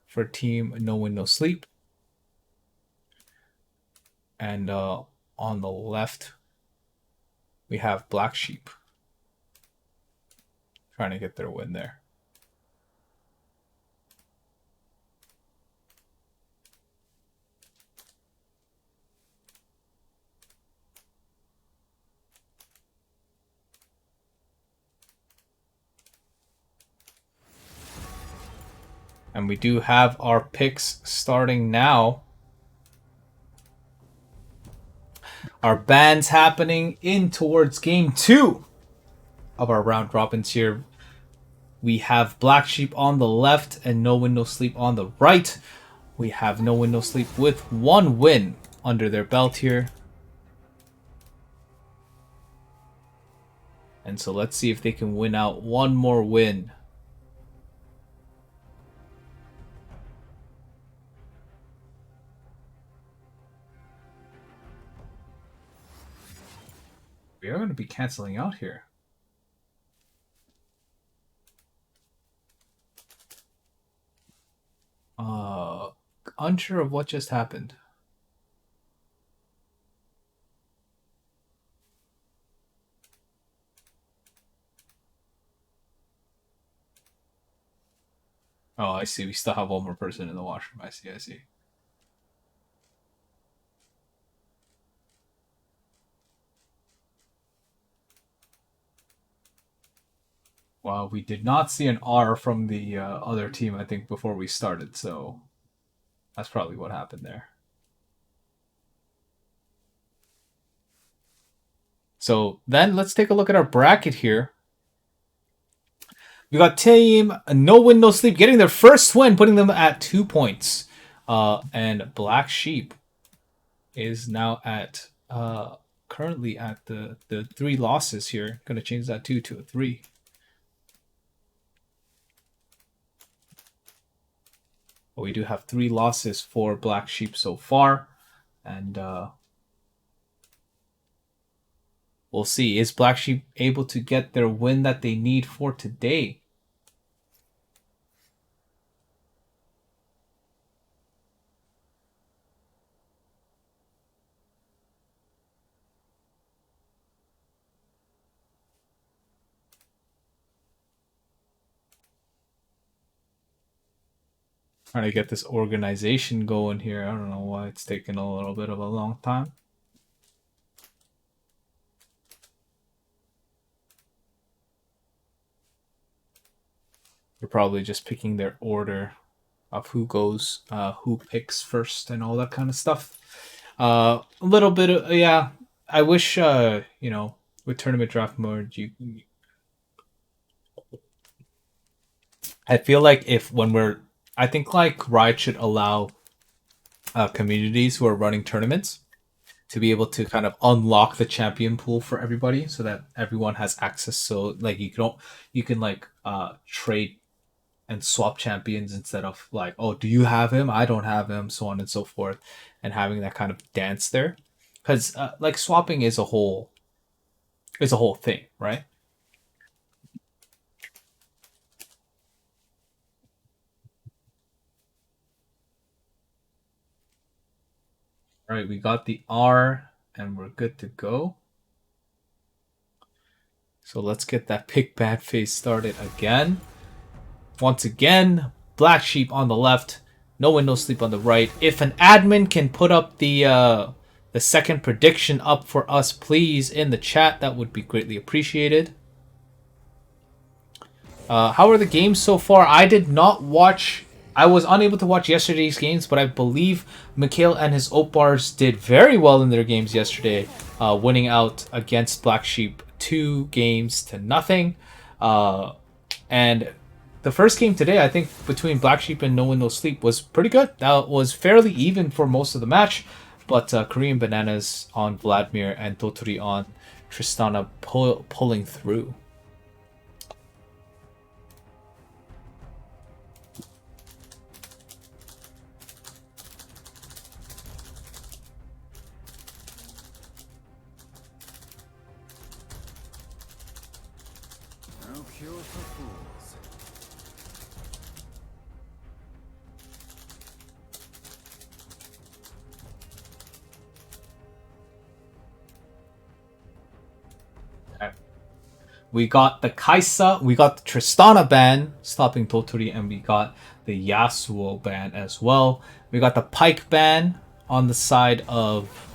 Speaker 2: for team No Win No Sleep. And on the left, we have Black Sheep trying to get their win there. And we do have our picks starting now. Our bans happening in towards game 2 of our round robins here. We have Black Sheep on the left and No Win No Sleep on the right. We have No Win No Sleep with one win under their belt here. And so let's see if they can win out one more win. We are going to be canceling out here. Unsure of what just happened. Oh, I see. We still have one more person in the washroom. I see. I see. Well, we did not see an R from the other team, I think, before we started, so that's probably what happened there. So then let's take a look at our bracket here. We got team No Win, No Sleep getting their first win, putting them at 2 points. And Black Sheep is now at currently at the 3 losses here. Gonna change that 2 to a 3. But we do have 3 losses for Black Sheep so far. And we'll see. Is Black Sheep able to get their win that they need for today? Trying to get this organization going here. I don't know why it's taking a little bit of a long time. They're probably just picking their order of who goes, who picks first, and all that kind of stuff. A little bit of yeah. I wish you know, with tournament draft mode, I feel like if when we're, I think like Riot should allow communities who are running tournaments to be able to kind of unlock the champion pool for everybody, so that everyone has access. So like you can like trade and swap champions instead of like, oh, do you have him? I don't have him, so on and so forth, and having that kind of dance there, because like swapping is a whole thing, right? All right, we got the R, and we're good to go. So let's get that pick bad phase started again. Once again, Black Sheep on the left, No Win, No Sleep on the right. If an admin can put up the second prediction up for us, please, in the chat, that would be greatly appreciated. How are the games so far? I did not watch. I was unable to watch yesterday's games, but I believe Mikhail and his Opars did very well in their games yesterday, winning out against Black Sheep 2-0. And the first game today, I think, between Black Sheep and No Win, No Sleep was pretty good. That was fairly even for most of the match, but Korean Bananas on Vladimir and Totori on Tristana pulling through.
Speaker 6: No cure for fools.
Speaker 2: We got the Kaisa, we got the Tristana ban stopping Totori, and we got the Yasuo ban as well. We got the Pike ban on the side of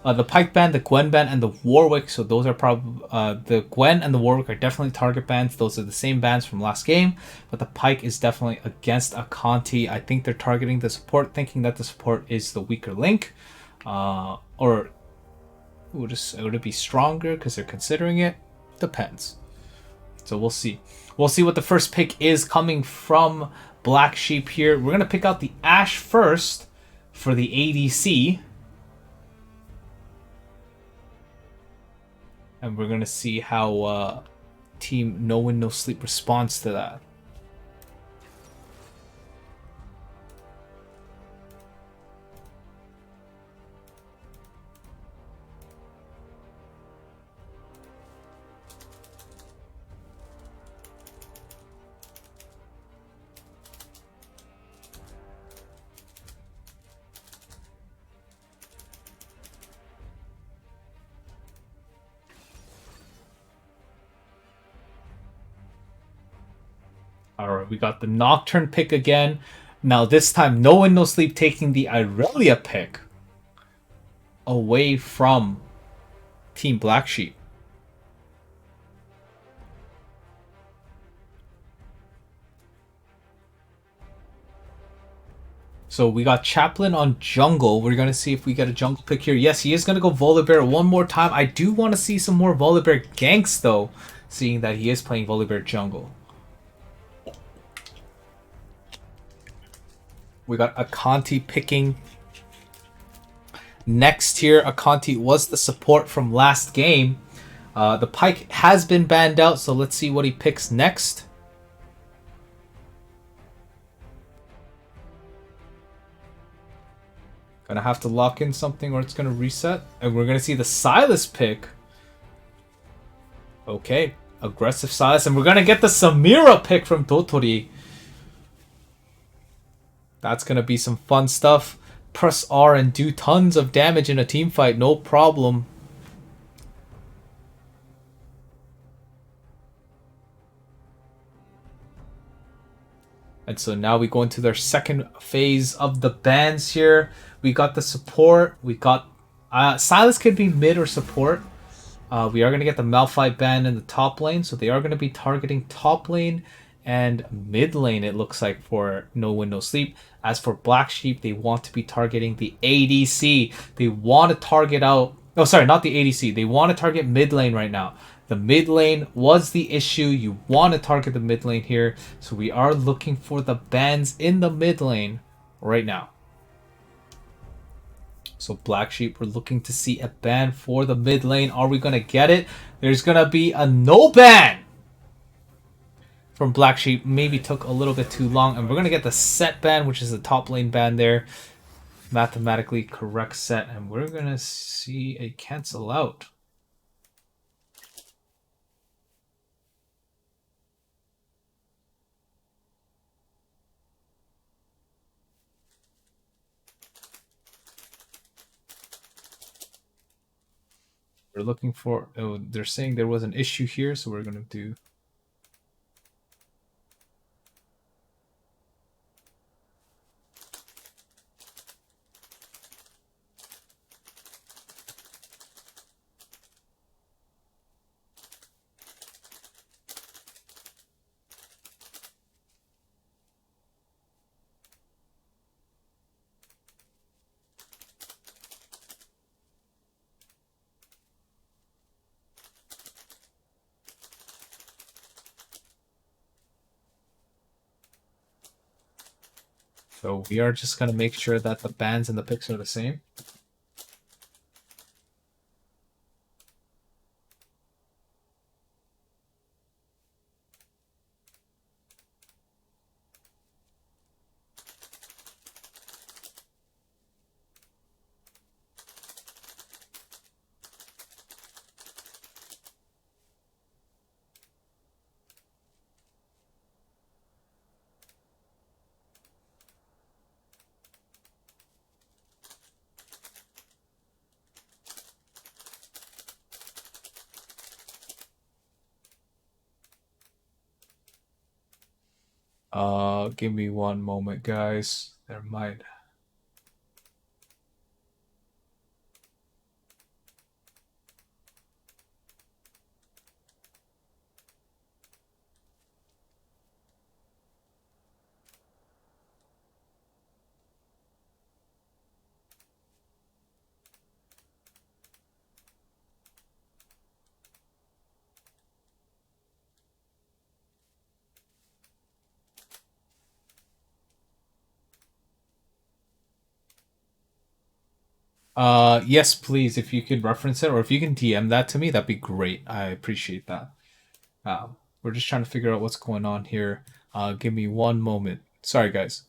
Speaker 2: the Pike ban, the Gwen ban, and the Warwick. So those are probably the Gwen and the Warwick are definitely target bans. Those are the same bans from last game, but the Pike is definitely against Akanti. I think they're targeting the support, thinking that the support is the weaker link, or would it be stronger because they're considering it? Depends. So we'll see. We'll see what the first pick is coming from Black Sheep here. We're gonna pick out the Ashe first for the ADC. And we're going to see how Team No Win, No Sleep responds to that. Alright, we got the Nocturne pick again. Now this time, No Wind No Sleep taking the Irelia pick away from Team Black Sheep. So we got Chaplain on jungle. We're going to see if we get a jungle pick here. Yes, he is going to go Volibear one more time. I do want to see some more Volibear ganks, though, seeing that he is playing Volibear jungle. We got Akanti picking. Next here, Akanti was the support from last game. The Pike has been banned out, so let's see what he picks next. Gonna have to lock in something or it's gonna reset. And we're gonna see the Silas pick. Okay, aggressive Silas. And we're gonna get the Samira pick from Totori. That's gonna be some fun stuff. Press R and do tons of damage in a team fight, no problem. And so now we go into their second phase of the bans here. We got the support. We got... Silas could be mid or support. We are going to get the Malphite ban in the top lane. So they are going to be targeting top lane and mid lane, it looks like, for No Wind No Sleep. As for Black Sheep, they want to be targeting the ADC. They want to target out... Oh, sorry, not the ADC. They want to target mid lane right now. The mid lane was the issue. You want to target the mid lane here. So we are looking for the bans in the mid lane right now. So Black Sheep, we're looking to see a ban for the mid lane. Are we going to get it? There's going to be a no ban from Black Sheep. Maybe took a little bit too long. And we're going to get the set ban, which is the top lane ban there. Mathematically correct set. And we're going to see a cancel out. We're looking for... Oh, they're saying there was an issue here, so we're going to do... So we are just going to make sure that the bans and the picks are the same. Give me one moment, guys. There might... Yes, please, if you could reference it, or if you can DM that to me, that'd be great. I appreciate that. We're just trying to figure out what's going on here. Give me one moment. Sorry, guys.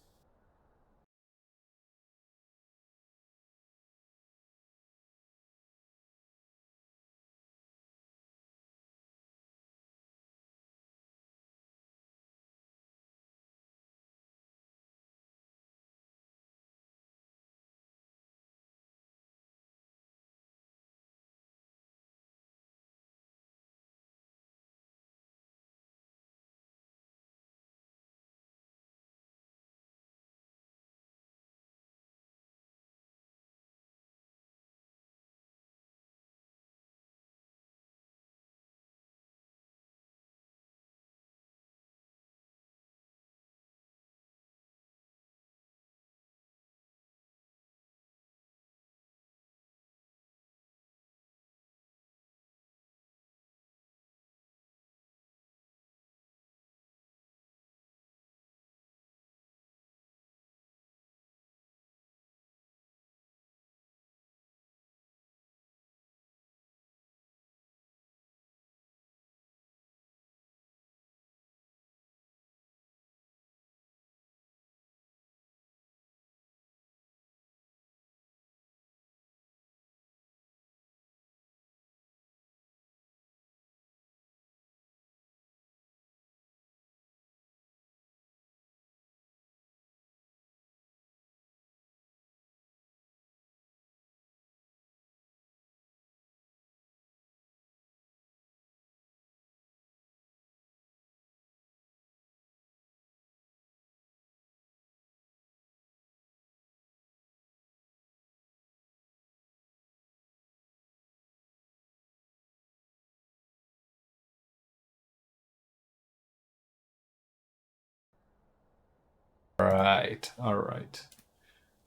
Speaker 2: Right. All right.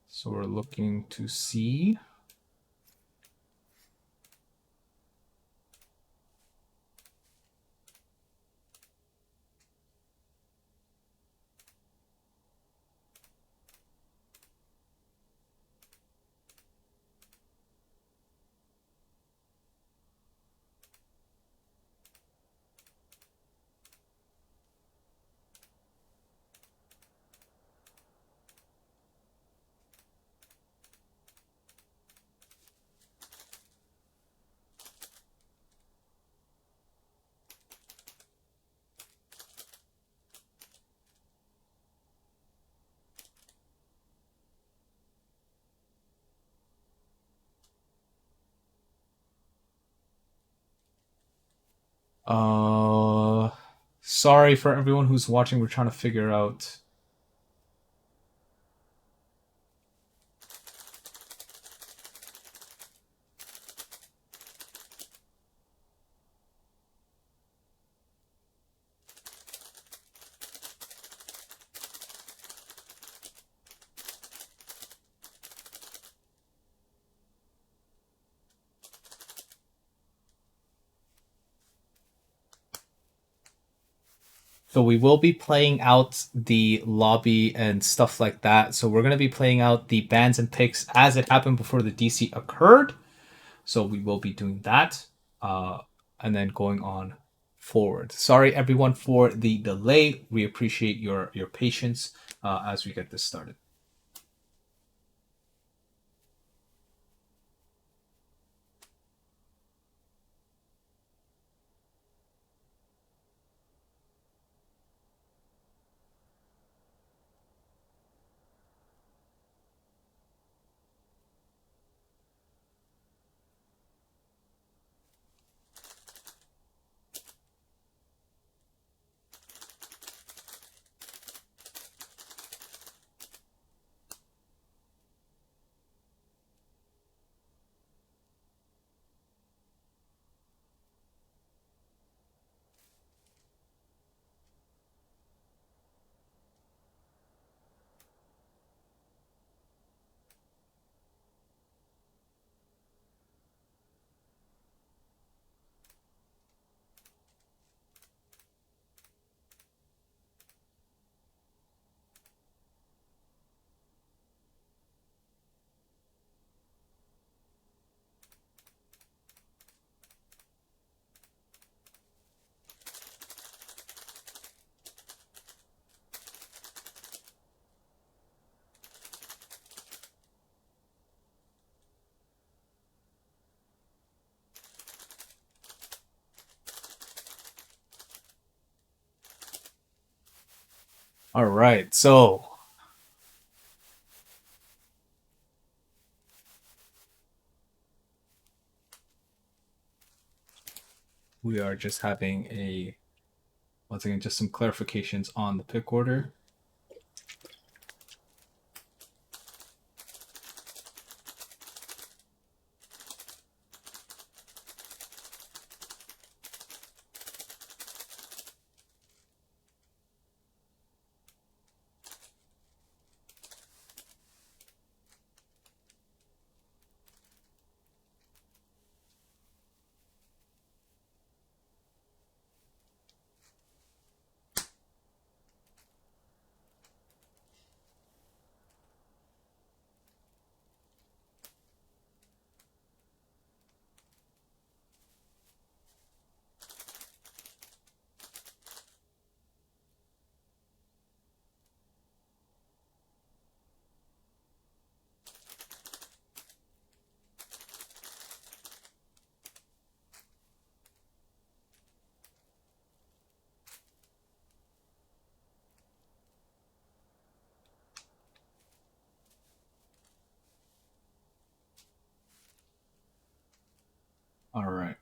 Speaker 2: So we're looking to see. Sorry for everyone who's watching. We're trying to figure out. So we will be playing out the lobby and stuff like that. So we're going to be playing out the bans and picks as it happened before the DC occurred. So we will be doing that and then going on forward. Sorry everyone for the delay. We appreciate your patience as we get this started. All right, so we are just having once again, just some clarifications on the pick order. All right.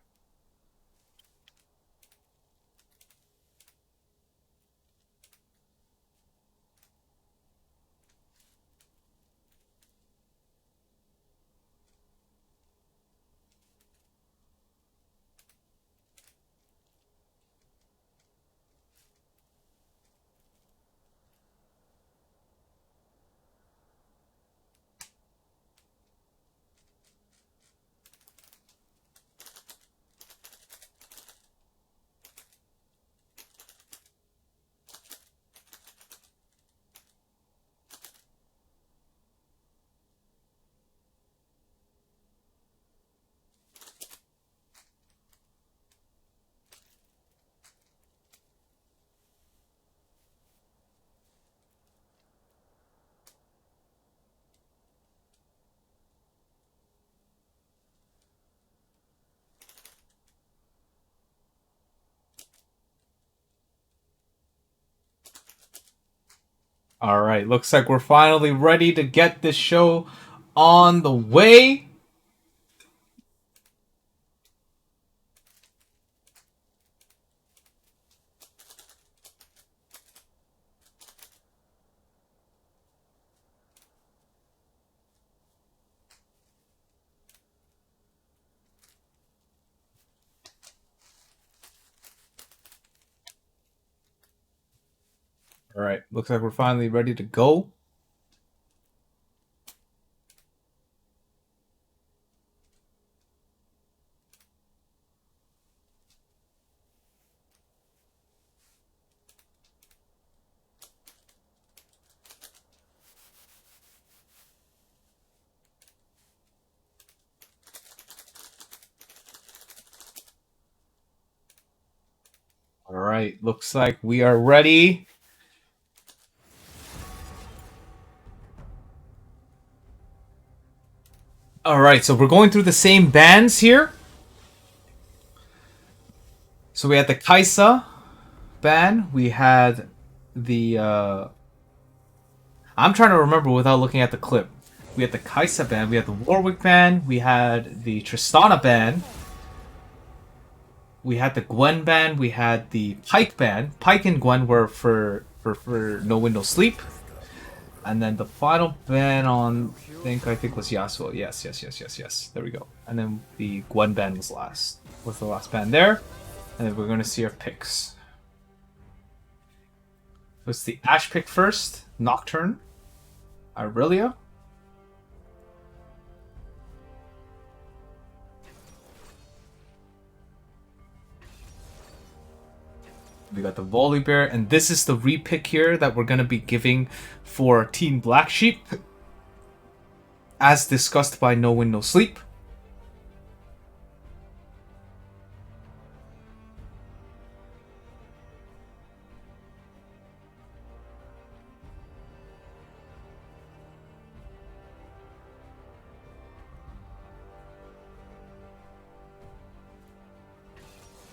Speaker 2: All right, looks like we're finally ready to get this show on the way. All right, looks like we're finally ready to go. All right, looks like we are ready. All right, so we're going through the same bands here. So we had the Kaisa band. We had the. I'm trying to remember without looking at the clip. We had the Kaisa band. We had the Warwick band. We had the Tristana band. We had the Gwen band. We had the Pike band. Pike and Gwen were for No Wind No Sleep. And then the final band on I think was Yasuo. Yes. There we go. And then the Gwen band was the last band there. And then we're gonna see our picks. It's the Ashe pick first, Nocturne, Aurelia. We got the Volibear, and this is the repick here that we're gonna be giving for Team Black Sheep, as discussed by No Wind No Sleep.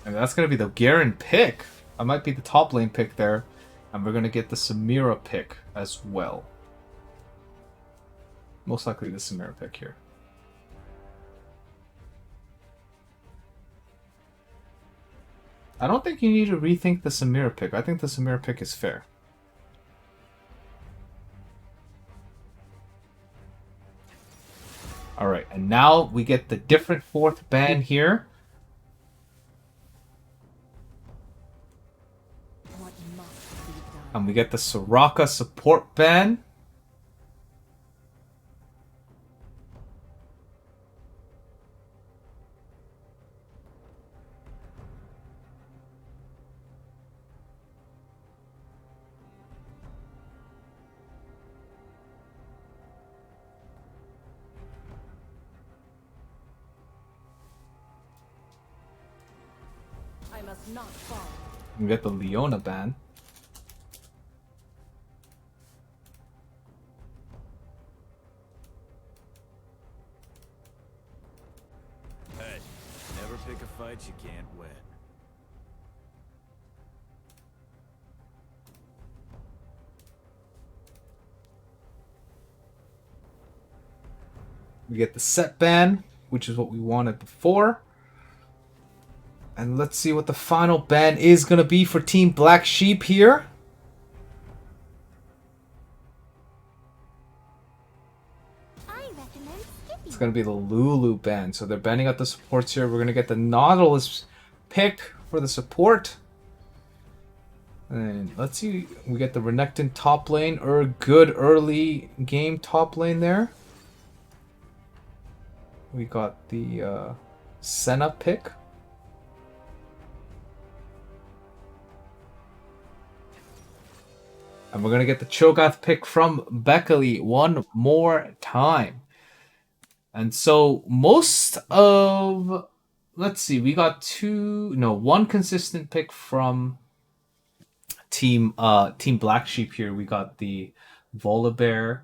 Speaker 2: And that's gonna be the Garen pick. I might be the top lane pick there, and we're gonna get the Samira pick as well. Most likely the Samira pick here. I don't think you need to rethink the Samira pick. I think the Samira pick is fair. Alright, and now we get the different fourth band here. And we get the Soraka support band.
Speaker 4: I must not fall.
Speaker 2: We get the Leona band.
Speaker 1: Hey, never pick a fight you can't win.
Speaker 2: We get the set band, which is what we wanted before. And let's see what the final band is going to be for Team Black Sheep here. It's going to be the Lulu band. So they're banning out the supports here. We're going to get the Nautilus pick for the support. And let's see. We get the Renekton top lane, or a good early game top lane there. We got the Senna pick. And we're going to get the Cho'Gath pick from Beckley one more time. And so most of... Let's see, we got one consistent pick from Team Black Sheep here. We got the Volibear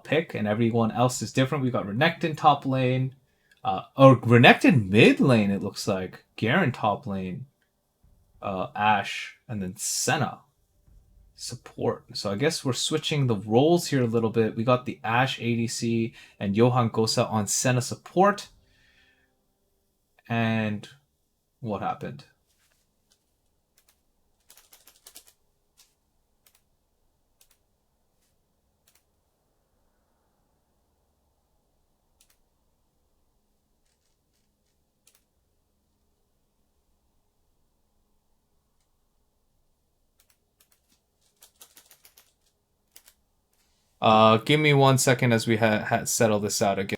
Speaker 2: pick, and everyone else is different. We got Renekton top lane, or Renekton mid lane, it looks like. Garen top lane, Ashe, and then Senna. support. So I guess we're switching the roles here a little bit. We got the Ashe ADC and Johan Gosa on Senna support. And what happened? Give me 1 second as we settle this out again.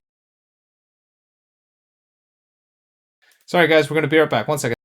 Speaker 2: Sorry guys, we're gonna be right back. 1 second.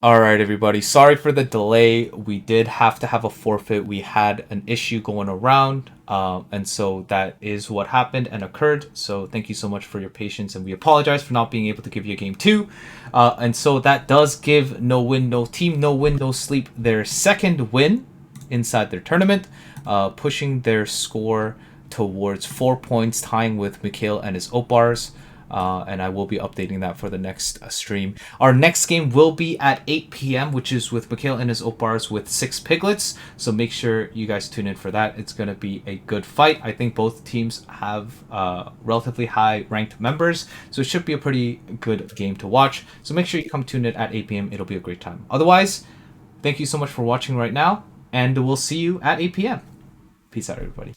Speaker 2: All right, everybody. Sorry for the delay. We did have to have a forfeit. We had an issue going around, and so that is what happened and occurred. So thank you so much for your patience, and we apologize for not being able to give you a game 2. And so that does give No Win No Team No Win No Sleep their second win inside their tournament, pushing their score towards 4 points, tying with Mikhail and his Opars. And I will be updating that for the next stream. Our next game will be at 8 p.m., which is with Mikhail and his Opars with 6 piglets. So make sure you guys tune in for that. It's going to be a good fight. I think both teams have relatively high ranked members, so it should be a pretty good game to watch. So make sure you come tune in at 8 p.m. It'll be a great time. Otherwise, thank you so much for watching right now, and we'll see you at 8 p.m. Peace out, everybody.